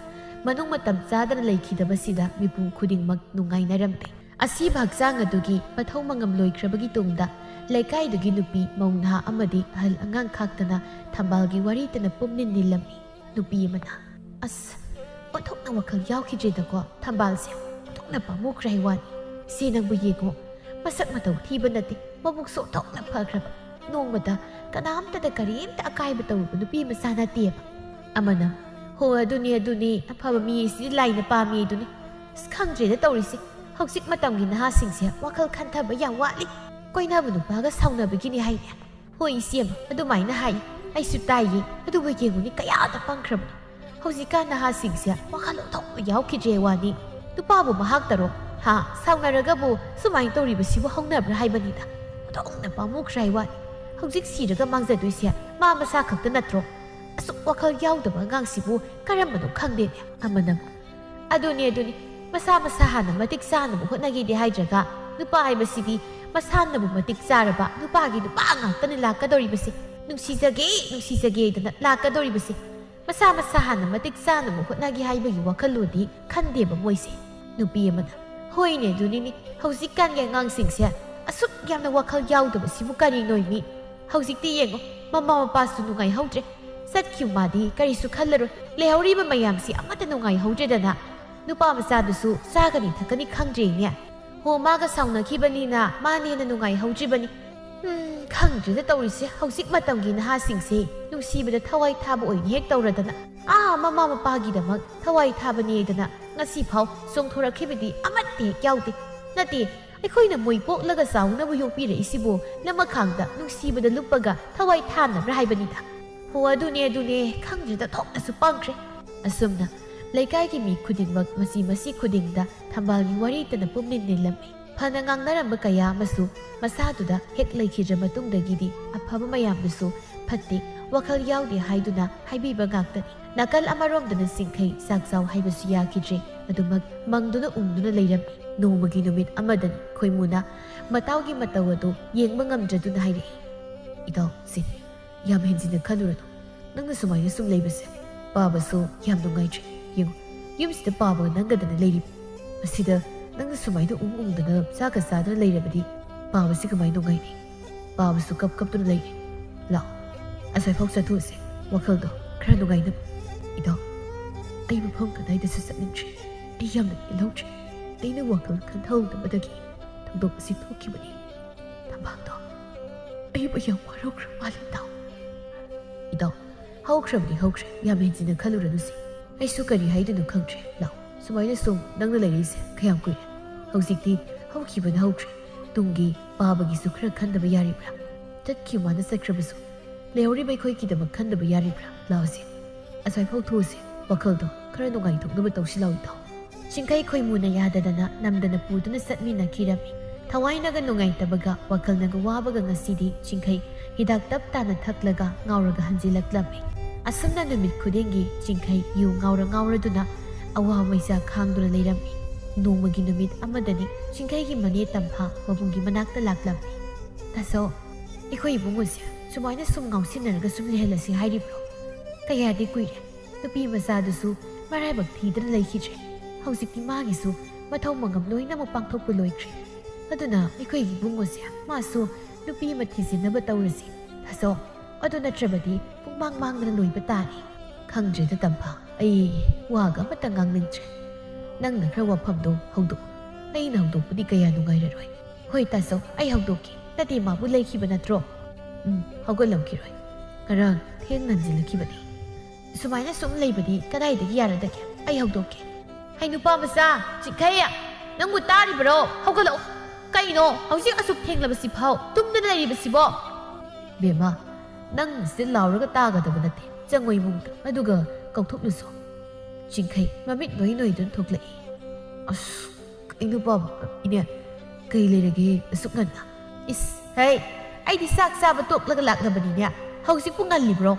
ꯃꯅꯨꯡ ꯃꯇꯝ ꯆꯥꯗꯅ ꯂꯩꯈꯤꯗꯕꯁꯤꯗ ꯃꯤꯄꯨꯝ ꯈꯨꯗꯤꯡꯃꯛ ꯅꯨꯡꯉꯥꯏꯅꯔꯝꯗꯦ꯫ ꯑꯁꯤꯕ ꯍꯛꯆꯥꯡ ꯑꯗꯨꯒꯤ ꯃꯊꯧ ꯃꯉꯝ ꯂꯣꯏꯈ꯭ꯔꯕꯒꯤ ꯇꯨꯡꯗ ꯂꯩꯀꯥꯏꯗꯨꯒꯤ ꯅꯨꯄꯤ ꯃꯧ ꯅꯍꯥ ꯑꯃꯗꯤ ꯑꯍꯜ ꯑꯉꯥꯡ ꯈꯥꯛꯇꯅ ꯊꯝꯕꯥꯜꯒꯤ ꯋꯥꯔꯤꯇꯅ ꯄꯨꯝꯅꯤꯟ ꯅꯤꯜꯂꯝꯃꯤ꯫ ꯅꯨꯄꯤ ꯑꯃꯅ "ꯑꯁ ꯑꯣꯟꯊꯣꯛꯅ ꯋꯥꯈꯜ ꯌꯥꯎꯈꯤꯗ꯭ꯔꯦꯗꯀꯣ ꯊꯝꯕꯥꯜꯁꯦ, ꯑꯣꯟꯊꯣꯛꯅ ꯄꯥꯝꯃꯨꯈ꯭ꯔꯦ ꯋꯥꯅꯤ꯫ ꯏꯆꯦ ꯅꯪꯕꯨ ꯌꯦꯡꯉꯣ, ꯃꯁꯛ ꯃꯇꯧ ꯊꯤꯕ ꯅꯠꯇꯦ, ꯃꯕꯨꯛꯁꯨ ꯑꯣꯟꯊꯣꯛꯅ ꯐꯈ꯭ꯔꯕ, ꯅꯣꯡꯃꯗ ꯀꯅꯥꯝꯇꯗ ꯀꯔꯤꯝꯇ ꯑꯀꯥꯏꯕ ꯇꯧꯔꯨꯕ ꯅꯨꯄꯤ ꯃꯆꯥ ꯅꯠꯇꯦꯕ." ꯑꯃꯅ "ꯍꯣ ꯑꯗꯨꯅꯤ ꯑꯐꯕ ꯃꯤ ꯑꯁꯤꯗꯤ ꯂꯥꯏꯅ ꯄꯥꯝꯃꯤ ꯑꯗꯨꯅꯤ꯫ ꯑꯁ ꯈꯪꯗ꯭ꯔꯦꯗ ꯇꯧꯔꯤꯁꯦ, ꯍꯧꯖꯤꯛ ꯃꯇꯝꯒꯤ ꯅꯍꯥꯁꯤꯡꯁꯦ ꯋꯥꯈꯜ ꯈꯟꯊꯕ ꯌꯥꯝ ꯋꯥꯠꯂꯤ, ꯀꯣꯏꯅꯕ ꯅꯨꯄꯥꯒ ꯁꯥꯎꯅꯕꯒꯤꯅꯤ ꯍꯥꯏꯅꯦ꯫ ꯍꯣꯏ ꯏꯆꯦꯃ, ꯑꯗꯨꯃꯥꯏꯅ ꯍꯥꯏ, ꯑꯩꯁꯨ ꯇꯥꯏꯌꯦ, ꯑꯗꯨꯕꯨ ꯌꯦꯡꯉꯨꯅꯤ ꯀꯌꯥꯗ ꯄꯪꯈ꯭ꯔꯕꯅꯣ꯫ ꯍꯧꯖꯤꯛꯀꯥꯟ ꯅꯍꯥꯁꯤꯡꯁꯦ ꯋꯥꯈꯜ ꯑꯣꯟꯊꯣꯛꯅ ꯌꯥꯎꯈꯤꯗ꯭ꯔꯦ ꯋꯥꯅꯤ꯫ ꯅꯨꯄꯥꯕꯨ ꯃꯍꯥꯛꯇꯔꯣ ꯁꯥꯎꯅꯔꯒꯕꯨ ꯁꯨꯃꯥꯏꯅ ꯇꯧꯔꯤꯕꯁꯤꯕꯨ ꯍꯧꯅꯕ꯭ꯔꯥ ꯍꯥꯏꯕꯅꯤꯗ꯫ ꯑꯣꯟꯊꯣꯛꯅ ꯄꯥꯝꯃꯨꯈ꯭ꯔꯦ ꯋꯥꯅꯤ꯫ ꯍꯧꯖꯤꯛ ꯁꯤꯔꯒ ꯃꯥꯡꯖꯗꯣꯏꯁꯦ ꯃꯥ ꯃꯁꯥ ꯈꯛꯇ ꯅꯠꯇ꯭ꯔꯣ? ꯑꯁꯨꯛ ꯋꯥꯈꯜ ꯌꯥꯎꯗꯕ ꯑꯉꯥꯡꯁꯤꯕꯨ ꯀꯔꯝꯕꯅꯣ ꯈꯪꯗꯦꯅꯦ." ꯑꯃꯅ ꯑꯗꯨꯅꯤ ꯃꯁꯥ ꯍꯥꯟꯅ ꯃꯇꯤꯛ ꯆꯥꯅꯕ ꯍꯣꯠꯅꯒꯦꯗꯤ ꯍꯥꯏꯗ꯭ꯔꯒ, ꯅꯨꯄꯥ ꯍꯥꯏꯕꯁꯤꯗꯤ ꯃꯁꯥꯅꯕꯨ ꯃꯇꯤꯛ ꯆꯥꯔꯕ ꯅꯨꯄꯥꯒꯤ ꯅꯨꯄꯥ ꯉꯥꯛꯇꯅꯤ ꯂꯥꯛꯀꯗꯧꯔꯤꯕꯁꯦ, ꯅꯨꯡꯁꯤꯖꯒꯦꯗꯅ ꯂꯥꯛꯀꯗꯧꯔꯤꯕꯁꯦ꯫ ꯃꯁꯥ ꯍꯥꯟꯅ ꯃꯇꯤꯛ ꯆꯥꯅꯕ ꯍꯣꯠꯅꯒꯦ ꯍꯥꯏꯕꯒꯤ ꯋꯥꯈꯜꯂꯣꯟꯗꯤ ꯈꯟꯗꯦꯕ ꯃꯣꯏꯁꯦ꯫ ꯅꯨꯄꯤ ꯑꯃꯅ "ꯍꯣꯏꯅꯦ ꯑꯗꯨꯅꯤꯅꯦ, ꯍꯧꯖꯤꯛꯀꯥꯟꯒꯤ ꯑꯉꯥꯡꯁꯤꯡꯁꯦ ꯑꯁꯨꯛ ꯌꯥꯝꯅ ꯋꯥꯈꯜ ꯌꯥꯎꯗꯕꯁꯤꯕꯨ ꯀꯔꯤꯅꯣꯏꯃꯤ? ꯍꯧꯖꯤꯛꯇꯤ ꯌꯦꯡꯉꯣ, ꯃꯃꯥ ꯃꯄꯥꯁꯨ ꯅꯨꯡꯉꯥꯏꯍꯧꯗ꯭ꯔꯦ, ꯆꯠꯈꯤꯕ ꯃꯥꯗꯤ ꯀꯔꯤꯁꯨ ꯈꯜꯂꯔꯣꯏ, ꯂꯩꯍꯧꯔꯤꯕ ꯃꯌꯥꯝꯁꯤ ꯑꯃꯠꯇ ꯅꯨꯡꯉꯥꯏꯍꯧꯗ꯭ꯔꯦꯗꯅ, ꯅꯨꯄꯥ ꯃꯆꯥꯗꯨꯁꯨ ꯆꯥꯒꯅꯤ ꯊꯛꯀꯅꯤ ꯈꯪꯗ꯭ꯔꯦꯅꯦ, ꯍꯣ ꯃꯥꯒ ꯁꯥꯎꯅꯈꯤꯕꯅꯤꯅ ꯃꯥꯅ ꯍꯦꯟꯅ ꯅꯨꯡꯉꯥꯏꯍꯧꯗ꯭ꯔꯤꯕꯅꯤ꯫ ꯈꯪꯗ꯭ꯔꯦꯗ ꯇꯧꯔꯤꯁꯦ, ꯍꯧꯖꯤꯛ ꯃꯇꯝꯒꯤ ꯅꯍꯥꯁꯤꯡꯁꯦ ꯅꯨꯡꯁꯤꯕꯗ ꯊꯋꯥꯏ ꯊꯥꯕ ꯑꯣꯏꯅ ꯍꯦꯛ ꯇꯧꯔꯗꯅ ꯃꯃꯥ ꯃꯄꯥꯒꯤꯗꯃꯛ ꯊꯋꯥꯏ ꯊꯥꯕꯅꯦꯗꯅ ꯉꯁꯤꯐꯥꯎ ꯆꯣꯡꯊꯣꯔꯛꯈꯤꯕꯗꯤ ꯑꯃꯠꯇ ꯍꯦꯛ ꯌꯥꯎꯗꯦ꯫ ꯅꯠꯇꯦ, ꯑꯩꯈꯣꯏꯅ ꯃꯣꯏ ꯄꯣꯛꯂꯒ ꯆꯥꯎꯅꯕ ꯌꯣꯛꯄꯤꯔꯛꯏꯁꯤꯕꯨ ꯂꯃꯈꯥꯡꯗ ꯅꯨꯡꯁꯤꯕꯗ ꯂꯨꯞꯄꯒ ꯊꯋꯥꯏ ꯊꯥꯅꯕ꯭ꯔꯥ ꯍꯥꯏꯕꯅꯤꯗ꯫ ꯍꯣ ꯑꯗꯨꯅꯦ ꯈꯪꯗ꯭ꯔꯦꯗ ꯊꯣꯛꯅꯁꯨ ꯄꯪꯈ꯭ꯔꯦ꯫ ꯑꯁꯨꯝꯅ ꯂꯩꯀꯥꯏꯒꯤ ꯃꯤ ꯈꯨꯗꯤꯡꯃꯛ ꯃꯁꯤ ꯈꯨꯗꯤꯡꯗ ꯊꯝꯕꯥꯜꯒꯤ ꯋꯥꯔꯤꯇꯅ ꯄꯨꯝꯅꯤꯟ ꯅꯤꯜꯂꯝꯃꯤ꯫ ꯐꯅ ꯉꯥꯡꯅꯔꯝꯕ ꯀꯌా ꯑꯃꯁꯨ ꯃꯁꯥꯗꯨꯗ ꯍꯦꯛ ꯂꯩꯈꯤꯗ꯭ꯔ ꯃꯇꯨꯡꯗꯒꯤꯗꯤ ꯑꯐꯕ ꯃꯌꯥꯝꯗꯨꯁꯨ ꯐꯠꯇꯦ, ꯋꯥꯈꯜ ꯌꯥꯎꯗꯦ ꯍꯥꯏꯗꯨꯅ ꯍꯥꯏꯕꯤꯕ ꯉꯥꯛꯇꯅꯤ꯫ ꯅꯥꯀꯜ ꯑꯃꯔꯣꯝꯗꯅ ꯆꯤꯡꯈꯩ ꯆꯥꯛ ꯆꯥꯎ ꯍꯥꯏꯕꯁꯨ ꯌꯥꯈꯤꯗ꯭ꯔꯦ, ꯑꯗꯨꯃꯛ ꯃꯪꯗꯨꯅ ꯎꯡꯗꯨꯅ ꯂꯩꯔꯝꯃꯤ꯫ ꯅꯣꯡꯃꯒꯤ ꯅꯨꯃꯤꯠ ꯑꯃꯗꯅꯤ ꯈꯣꯏꯃꯨꯅ ꯃꯇꯥꯎꯒꯤ ꯃꯇꯧ ꯑꯗꯨ ꯌꯦꯡꯕ ꯉꯝꯗ꯭ꯔꯗꯨꯅ ꯍꯥꯏꯔꯛꯏ꯫ "ꯏꯇꯥꯎ ꯁꯤ ꯌꯥꯝ ꯍꯦꯟꯖꯤꯟꯅ ꯈꯜꯂꯨꯔꯅꯨ, ꯅꯪꯅ ꯁꯨꯃꯥꯏꯅ ꯁꯨꯝ ꯂꯩꯕꯁꯦ ꯄꯥꯕꯁꯨ ꯌꯥꯝ ꯅꯨꯡꯉꯥꯏꯇ꯭ꯔꯦ꯫ ꯌꯦꯡꯉꯨ, ꯌꯨꯝꯁꯤꯗ ꯄꯥꯕꯒ ꯅꯪꯒꯗꯅ ꯂꯩꯔꯤꯕ, ꯃꯁꯤꯗ ꯅꯪꯅ ꯁꯨꯃꯥꯏꯅ ꯎꯡꯗꯅ ꯆꯥꯛꯀ ꯆꯥꯗꯅ ꯂꯩꯔꯕꯗꯤ ꯄꯥꯕꯁꯤ ꯀꯃꯥꯏꯅ ꯅꯨꯡꯉꯥꯏꯅꯤ? ꯄꯥꯕꯁꯨ ꯀꯞꯇꯨꯅ ꯂꯩꯔꯦ꯫ ꯂꯥꯛꯑꯣ, ꯑꯁ꯭ꯋꯥꯏꯐꯥꯎ ꯆꯠꯊꯣꯛꯑꯁꯦ, ꯋꯥꯈꯜꯗꯣ ꯈꯔ ꯅꯨꯡꯉꯥꯏꯅꯕ꯫ ꯏꯇꯥꯎ, ꯑꯩ ꯃꯐꯝ ꯀꯗꯥꯏꯗꯁꯨ ꯆꯠꯅꯤꯡꯗ꯭ꯔꯦ, ꯑꯩ ꯌꯥꯝꯅ ꯄꯦꯜꯍꯧꯗ꯭ꯔꯦ, ꯑꯩꯅ ꯋꯥꯈꯜ ꯈꯟꯊꯍꯧꯗꯕꯗꯒꯤ ꯊꯧꯗꯣꯛ ꯑꯁꯤ ꯊꯣꯛꯈꯤꯕꯅꯤ꯫ ꯊꯝꯕꯥꯜꯗꯣ ꯑꯩꯕꯨ ꯌꯥꯝ ꯋꯥꯔꯧꯈ꯭ꯔ ꯃꯥꯜꯂꯤ ꯏꯇꯥꯎ." "ꯏꯇꯥꯎ, ꯍꯧꯈ꯭ꯔꯕꯗꯤ ꯍꯧꯈ꯭ꯔꯦ, ꯌꯥꯝ ꯍꯦꯟꯖꯤꯟꯅ ꯈꯜꯂꯨꯔꯅꯨꯁꯤ, ꯑꯩꯁꯨ ꯀꯔꯤ ꯍꯥꯏꯗꯣꯏꯅꯣ ꯈꯪꯗ꯭ꯔꯦ꯫ ꯂꯥꯛꯑꯣ, ꯁꯨꯃꯥꯏꯅ ꯁꯨꯝ ꯅꯪꯅ ꯂꯩꯔꯛꯏꯁꯦ ꯀꯌꯥꯝ ꯀꯨꯏꯔꯦ? ꯍꯧꯖꯤꯛꯇꯤ ꯍꯧꯈꯤꯕꯅ ꯍꯧꯈ꯭ꯔꯦ, ꯇꯨꯡꯒꯤ ꯄꯥꯕꯒꯤꯁꯨ ꯈꯔ ꯈꯟꯗꯕ ꯌꯥꯔꯤꯕ꯭ꯔꯥ? ꯆꯠꯈꯤꯕ ꯃꯥꯅ ꯆꯠꯈ꯭ꯔꯕꯁꯨ ꯂꯩꯍꯧꯔꯤꯕ ꯑꯩꯈꯣꯏꯒꯤꯗꯃꯛ ꯈꯟꯗꯕ ꯌꯥꯔꯤꯕ꯭ꯔꯥ? ꯂꯥꯛꯑꯣꯁꯦ, ꯑꯁ꯭ꯋꯥꯏꯐꯥꯎ ꯊꯣꯛꯎꯁꯦ, ꯋꯥꯈꯜꯗꯣ ꯈꯔ ꯅꯨꯡꯉꯥꯏꯊꯣꯛꯅꯕ ꯇꯧꯁꯤ ꯂꯥꯛꯑꯣ ꯏꯇꯥꯎ." ꯆꯤꯡꯈꯩ ꯈꯣꯏꯃꯨꯅ ꯌꯥꯗꯗꯅ ꯅꯝꯗꯅ ꯄꯨꯗꯨꯅ ꯆꯠꯃꯤꯟꯅꯈꯤꯔꯝꯃꯤ꯫ ꯊꯋꯥꯏꯅꯒ ꯅꯨꯡꯉꯥꯏꯇꯕꯒ ꯋꯥꯈꯜꯅꯒ ꯋꯥꯕꯒ ꯉꯁꯤꯗꯤ ꯆꯤꯡꯈꯩ ꯍꯤꯗꯥꯛ ꯇꯞ ꯇꯥꯅ ꯊꯛꯂꯒ ꯉꯥꯎꯔꯒ ꯍꯟꯖꯤꯜꯂꯛꯂꯝꯃꯤ꯫ ꯑꯁꯨꯝꯅ ꯅꯨꯃꯤꯠ ꯈꯨꯗꯤꯡꯒꯤ ꯆꯤꯡꯈꯩ ꯌꯨ ꯉꯥꯎꯔꯗꯨꯅ ꯑꯋꯥ ꯃꯩꯆꯥ ꯈꯥꯡꯗꯨꯅ ꯂꯩꯔꯝꯃꯤ꯫ ꯅꯣꯡꯃꯒꯤ ꯅꯨꯃꯤꯠ ꯑꯃꯗꯅꯤ ꯆꯤꯡꯈꯩꯒꯤ ꯃꯅꯦ ꯇꯝꯐꯥ ꯃꯕꯨꯡꯒꯤ ꯃꯅꯥꯛꯇ ꯂꯥꯛꯂꯝꯃꯤ꯫ "ꯇꯥꯆꯧ, ꯑꯩꯈꯣꯏ ꯏꯕꯨꯡꯉꯣꯁꯦ ꯁꯨꯃꯥꯏꯅ ꯁꯨꯝ ꯉꯥꯎꯁꯤꯟꯅꯔꯒ ꯁꯨꯝ ꯂꯩꯍꯜꯂꯁꯤ ꯍꯥꯏꯔꯤꯕ꯭ꯔꯣ? ꯀꯌꯥꯗꯤ ꯀꯨꯏꯔꯦ, ꯅꯨꯄꯤ ꯃꯆꯥꯗꯨꯁꯨ ꯃꯔꯥꯏꯕꯛ ꯊꯤꯗꯅ ꯂꯩꯈꯤꯗ꯭ꯔꯦ, ꯍꯧꯖꯤꯛꯇꯤ ꯃꯥꯒꯤꯁꯨ ꯃꯊꯧ ꯃꯉꯝ ꯂꯣꯏꯅꯃꯛ ꯄꯥꯡꯊꯣꯛꯄ ꯂꯣꯏꯈ꯭ꯔꯦ, ꯑꯗꯨꯅ ꯑꯩꯈꯣꯏꯒꯤ ꯏꯕꯨꯡꯉꯣꯁꯦ ꯃꯥꯁꯨ ꯅꯨꯄꯤ ꯑꯃ ꯊꯤꯖꯤꯟꯅꯕ ꯇꯧꯔꯁꯤ ꯇꯥꯆꯧ, ꯑꯗꯨ ꯅꯠꯇ꯭ꯔꯕꯗꯤ ꯄꯨꯡꯃꯥꯡ ꯃꯥꯡꯗꯅ ꯂꯣꯏꯕ ꯇꯥꯔꯤ." "ꯈꯪꯗ꯭ꯔꯦꯗ ꯇꯝꯐꯥ, ꯑꯩ ꯋꯥꯒ ꯑꯃꯠꯇ ꯉꯥꯡꯅꯤꯡꯗ꯭ꯔꯦ, ꯅꯪꯅ ꯈꯔ ꯋꯥꯐꯝꯗꯣ ꯍꯧꯗꯣꯛꯎ, ꯑꯩꯅ ꯍꯧꯗꯣꯛꯄꯗꯤ ꯀꯌꯥ ꯅꯨꯡꯉꯥꯏꯔꯔꯣꯏ." "ꯍꯣꯏ ꯇꯥꯆꯧ, ꯑꯩ ꯍꯧꯗꯣꯛꯀꯦ, ꯅꯠꯇꯦ ꯃꯥꯕꯨ ꯂꯩꯈꯤꯕ ꯅꯠꯇ꯭ꯔꯣ?" "ꯍꯧꯒꯠꯂꯝꯈꯤꯔꯣꯏ, ꯉꯔꯥꯡ ꯊꯦꯡꯅꯟꯖꯤꯜꯂꯛꯈꯤꯕꯅꯤ, ꯁꯨꯃꯥꯏꯅ ꯁꯨꯝ ꯂꯩꯕꯗꯤ ꯀꯗꯥꯏꯗꯒꯤ ꯌꯥꯔꯗꯒꯦ, ꯑꯩ ꯍꯧꯗꯣꯛꯀꯦ." "ꯍꯩ ꯅꯨꯄꯥ ꯃꯆꯥ, ꯆꯤꯡꯈꯩ, ꯅꯪꯕꯨ ꯇꯥꯔꯤꯕ꯭ꯔꯣ? ꯍꯧꯒꯠꯂꯛꯎ, ꯀꯩꯅꯣ ꯍꯧꯖꯤꯛ ꯑꯁꯨꯛ ꯊꯦꯡꯂꯕꯁꯤꯐꯥꯎ ꯇꯨꯝꯗꯨꯅ ꯂꯩꯔꯤꯕꯁꯤꯕꯣ?" "ꯕꯦꯝꯃ, ꯅꯪ ꯁꯤꯗ ꯂꯥꯎꯔꯒ ꯇꯥꯒꯗꯕ ꯅꯠꯇꯦ, ꯆꯪꯉꯣ ꯏꯃꯨꯡꯗ, ꯑꯗꯨꯒ ꯀꯧꯊꯣꯛꯂꯨꯁꯣ." ꯆꯤꯡꯈꯩ ꯃꯃꯤꯠ ꯅꯣꯏꯗꯨꯅ ꯊꯣꯛꯂꯛꯏ꯫ "ꯑꯁ ꯀꯩꯅꯣ ꯄꯥꯕ, ꯏꯅꯦ ꯀꯩ ꯂꯩꯔꯒꯦ ꯑꯁꯨꯛ ꯉꯟꯅ?" "ꯏꯁ ꯍꯩ, ꯑꯩꯗꯤ ꯆꯥꯛ ꯆꯥꯕ ꯇꯣꯛꯂꯒ ꯂꯥꯛꯂꯕꯅꯤꯅꯦ, ꯍꯧꯖꯤꯛꯄꯨ ꯉꯜꯂꯤꯕ꯭ꯔꯣ?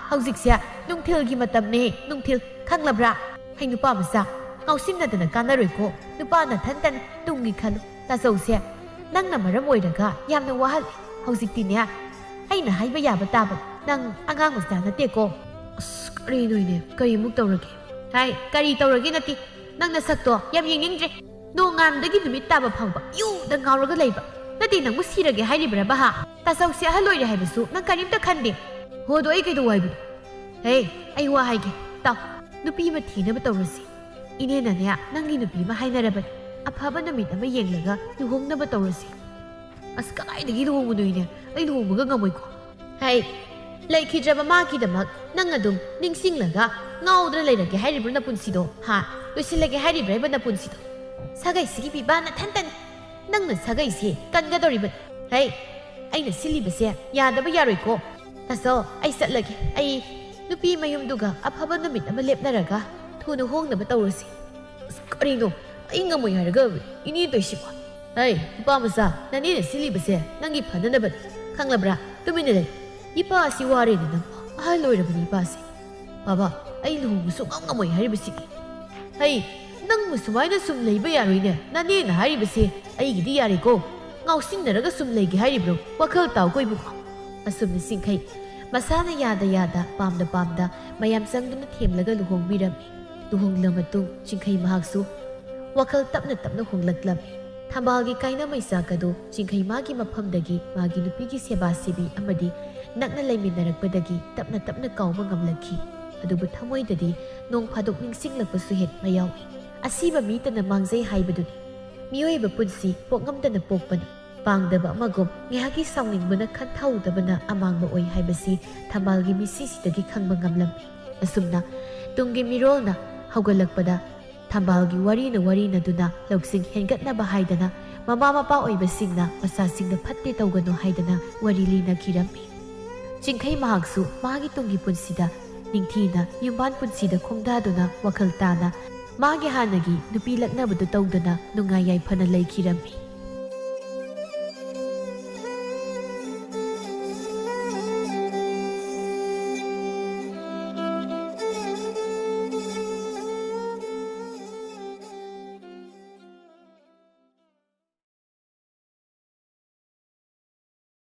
ꯍꯧꯖꯤꯛꯁꯦ ꯅꯨꯡꯊꯤꯜꯒꯤ ꯃꯇꯝꯅꯦ, ꯅꯨꯡꯊꯤꯜ, ꯈꯪꯂꯕ꯭ꯔꯥ? ꯍꯩ ꯅꯨꯄꯥ ꯃꯆꯥ, ꯉꯥꯎꯁꯤꯟꯅꯗꯅ ꯀꯥꯟꯅꯔꯣꯏꯀꯣ, ꯅꯨꯄꯥ ꯅꯊꯟꯇꯅ ꯇꯨꯡꯒꯤ ꯈꯜꯂꯨ, ꯇꯥꯆꯧꯁꯦ ꯅꯪꯅ ꯃꯔꯝ ꯑꯣꯏꯔꯒ ꯌꯥꯝꯅ ꯋꯥꯍꯜꯂꯤ, ꯍꯧꯖꯤꯛꯇꯤꯅꯦ ꯑꯩꯅ ꯍꯥꯏꯕ ꯌꯥꯕ ꯇꯥꯕꯅꯤ, ꯅꯪ ꯑꯉꯥꯡ ꯃꯆꯥ ꯅꯠꯇꯦꯀꯣ ꯀꯔꯤꯅꯣꯅꯦ ꯀꯔꯤꯃꯨꯛ ꯇꯧꯔꯒꯦ ꯍꯥꯏ ꯀꯔꯤ ꯇꯧꯔꯒꯦ ꯅꯠꯇꯦ ꯅꯪ ꯅꯁꯛꯇꯣ ꯌꯥꯝ ꯌꯦꯡꯅꯤꯡꯗ꯭ꯔꯦ ꯅꯣꯡꯉꯥꯟꯕꯗꯒꯤ ꯅꯨꯃꯤꯠ ꯇꯥꯕ ꯐꯥꯎꯕ ꯌꯨꯗ ꯉꯥꯎꯔꯒ ꯂꯩꯕ ꯅꯠꯇꯦ ꯅꯪꯕꯨ ꯁꯤꯔꯒꯦ ꯍꯥꯏꯔꯤꯕ꯭ꯔꯥ ꯍꯥ ꯇꯥꯆꯧꯁꯦ ꯑꯍꯜ ꯑꯣꯏꯔꯦ ꯍꯥꯏꯕꯁꯨ ꯅꯪ ꯀꯔꯤꯝꯇ ꯈꯟꯗꯦ ꯍꯣꯗꯣ ꯑꯩ ꯀꯩꯗꯧ ꯍꯥꯏꯕꯅꯣ ꯍꯦ ꯑꯩ ꯋꯥ ꯍꯥꯏꯒꯦ ꯇꯥꯎ ꯅꯨꯄꯤ ꯑꯃ ꯊꯤꯅꯕ ꯇꯧꯔꯁꯤ ꯏꯅꯦꯅꯅꯦ ꯅꯪꯒꯤ ꯅꯨꯄꯤ ꯑꯃ ꯍꯥꯏꯅꯔꯕꯅꯤ ꯑꯐꯕ ꯅꯨꯃꯤꯠ ꯑꯃ ꯌꯦꯡꯂꯒ ꯂꯨꯍꯣꯡꯅꯕ ꯇꯧꯔꯁꯤ ꯑꯁ ꯀꯗꯥꯏꯗꯒꯤ ꯂꯨꯍꯣꯡꯕꯅꯣꯏꯅꯦ ꯑꯩ ꯂꯨꯍꯣꯡꯕꯒ ꯉꯝꯃꯣꯏꯀꯣ ꯍꯩ ꯂꯩꯈꯤꯗ꯭ꯔꯕ ꯃꯥꯒꯤꯗꯃꯛ ꯅꯪ ꯑꯗꯨꯝ ꯅꯤꯡꯁꯤꯡꯂꯒ ꯉꯥꯎꯗ꯭ꯔ ꯂꯩꯔꯒꯦ ꯍꯥꯏꯔꯤꯕ꯭ꯔꯥ ꯅꯄꯨꯟꯁꯤꯗꯣ ꯍꯥ ꯂꯣꯏꯁꯤꯜꯂꯒꯦ ꯍꯥꯏꯔꯤꯕ꯭ꯔꯥ ꯍꯥꯏꯕ ꯅꯄꯨꯟꯁꯤꯗꯣ ꯁꯥꯒꯩꯁꯤꯒꯤ ꯄꯤꯕꯥ ꯅꯊꯟꯇꯅꯤ ꯅꯪꯅ ꯁꯥꯒꯩꯁꯤ ꯀꯟꯒꯗꯧꯔꯤꯕꯅꯤ ꯍꯩ ꯑꯩꯅ ꯁꯤꯜꯂꯤꯕꯁꯦ ꯌꯥꯗꯕ ꯌꯥꯔꯣꯏꯀꯣ ꯇꯥꯆꯧ ꯑꯩ ꯆꯠꯂꯒꯦ ꯑꯩ ꯅꯨꯄꯤ ꯃꯌꯨꯝꯗꯨꯒ ꯑꯐꯕ ꯅꯨꯃꯤꯠ ꯑꯃ ꯂꯦꯞꯅꯔꯒ ꯊꯨꯅ ꯍꯣꯡꯅꯕ ꯇꯧꯔꯁꯤ ꯑꯁ ꯀꯔꯤꯅꯣ ꯑꯩ ꯉꯝꯃꯣꯏ ꯍꯥꯏꯔꯒ ꯏꯅꯦ ꯇꯧꯏꯁꯤꯕꯣ ꯍꯩ ꯅꯨꯄꯥ ꯃꯆꯥ ꯅꯅꯦꯅ ꯁꯤꯜꯂꯤꯕꯁꯦ ꯅꯪꯒꯤ ꯐꯅꯅꯕꯅꯤ ꯈꯪꯂꯕ꯭ꯔꯥ ꯇꯨꯃꯤꯟꯅ ꯂꯩ ꯏꯄꯥ ꯑꯁꯤ ꯋꯥꯔꯦꯅꯦ ꯅꯪ ꯑꯍꯜ ꯑꯣꯏꯔꯕꯅꯤ ꯏꯄꯥꯁꯤ ꯕꯥꯕꯥ ꯑꯩ ꯂꯨꯍꯣꯡꯕꯁꯨ ꯉꯝꯃꯣꯏ ꯍꯥꯏꯔꯤꯕꯁꯤꯒꯤ ꯍꯩ ꯅꯪꯕꯨ ꯁꯨꯃꯥꯏꯅ ꯁꯨꯝ ꯂꯩꯕ ꯌꯥꯔꯣꯏꯅꯦ ꯅꯅꯦꯅ ꯍꯥꯏꯔꯤꯕꯁꯦ ꯑꯩꯒꯤꯗꯤ ꯌꯥꯔꯦꯀꯣ ꯉꯥꯎꯁꯤꯟꯅꯔꯒ ꯁꯨꯝ ꯂꯩꯒꯦ ꯍꯥꯏꯔꯤꯕ꯭ꯔꯣ ꯋꯥꯈꯜ ꯇꯥꯎꯀꯣ ꯏꯕꯨꯡꯉꯣ ꯑꯁꯨꯝꯅ ꯆꯤꯡꯈꯩ ꯃꯁꯥꯅ ꯌꯥꯗ ꯌꯥꯗ ꯄꯥꯝꯗ ꯄꯥꯝꯗ ꯃꯌꯥꯝ ꯆꯪꯗꯨꯅ ꯊꯦꯝꯂꯒ ꯂꯨꯍꯣꯡꯕꯤꯔꯝꯃꯤ ꯂꯨꯍꯣꯡꯂ ꯃꯇꯨꯡ ꯆꯤꯡꯈꯩ ꯃꯍꯥꯛꯁꯨ ꯋꯥꯈꯜ ꯇꯞꯅ ꯇꯞꯅ ꯍꯣꯡꯂꯛꯂꯝꯃꯤ ꯊꯝꯕꯥꯜꯒꯤ ꯀꯥꯏꯅ ꯃꯩꯆꯥꯛ ꯑꯗꯨ ꯆꯤꯡꯈꯩ ꯃꯥꯒꯤ ꯃꯐꯝꯗꯒꯤ ꯃꯥꯒꯤ ꯅꯨꯄꯤꯒꯤ ꯁꯦꯕꯥ ꯁꯦꯕꯤ ꯑꯃꯗꯤ ꯅꯛꯅ ꯂꯩꯃꯤꯟꯅꯔꯛꯄꯗꯒꯤ ꯇꯞꯅ ꯇꯞꯅ ꯀꯥꯎꯕ ꯉꯝꯂꯛꯈꯤ ꯑꯗꯨꯕꯨ ꯊꯃꯣꯏꯗꯗꯤ ꯅꯣꯡ ꯐꯥꯗꯣꯛ ꯅꯤꯡꯁꯤꯡꯂꯛꯄꯁꯨ ꯍꯦꯛ ꯃꯌꯥꯎꯏ ꯑꯁꯤꯕ ꯃꯤꯇꯅ ꯃꯥꯡꯖꯩ ꯍꯥꯏꯕꯗꯨꯅꯤ ꯃꯤꯑꯣꯏꯕ ꯄꯨꯟꯁꯤ ꯄꯣꯛꯉꯝꯗꯅ ꯄꯣꯛꯄꯅꯤ ꯄꯥꯡꯗꯕ ꯑꯃꯒꯨꯝ ꯉꯥꯏꯍꯥꯛꯀꯤ ꯁꯥꯎꯅꯤꯡꯕꯅ ꯈꯟꯊꯍꯧꯗꯕꯅ ꯑꯃꯥꯡꯕ ꯑꯣꯏ ꯍꯥꯏꯕꯁꯤ ꯊꯝꯕꯥꯜꯒꯤ ꯃꯤꯁꯤꯁꯤꯗꯒꯤ ꯈꯪꯕ ꯉꯝꯂꯝꯃꯤ ꯑꯁꯨꯝꯅ ꯇꯨꯡꯒꯤ ꯃꯤꯔꯣꯜꯅ ꯍꯧꯒꯠꯂꯛꯄꯗ ꯊꯝꯕꯥꯜꯒꯤ ꯋꯥꯔꯤꯅꯗꯨꯅ ꯂꯧꯁꯤꯡ ꯍꯦꯟꯒꯠꯅꯕ ꯍꯥꯏꯗꯅ ꯃꯃꯥ ꯃꯄꯥ ꯑꯣꯏꯕꯁꯤꯡꯅ ꯃꯆꯥꯁꯤꯡꯗ ꯐꯠꯇꯦ ꯇꯧꯒꯅꯨ ꯍꯥꯏꯗꯅ ꯋꯥꯔꯤ ꯂꯤꯅꯈꯤꯔꯝꯃꯤ ꯆꯤꯡꯈꯩ ꯃꯍꯥꯛꯁꯨ ꯃꯥꯒꯤ ꯇꯨꯡꯒꯤ ꯄꯨꯟꯁꯤꯗ ꯅꯤꯡꯊꯤꯅ ꯌꯨꯝꯕꯥꯟ ꯄꯨꯟꯁꯤꯗ ꯈꯣꯡꯗꯥꯗꯨꯅ ꯋꯥꯈꯜ ꯇꯥꯅ ꯃꯥꯒꯤ ꯍꯥꯟꯅꯒꯤ ꯅꯨꯄꯤ ꯂꯛꯅꯕꯗꯨ ꯇꯧꯗꯅ ꯅꯨꯡꯉꯥꯏ ꯌꯥꯏꯐꯅ ꯂꯩꯈꯤꯔꯝꯃꯤ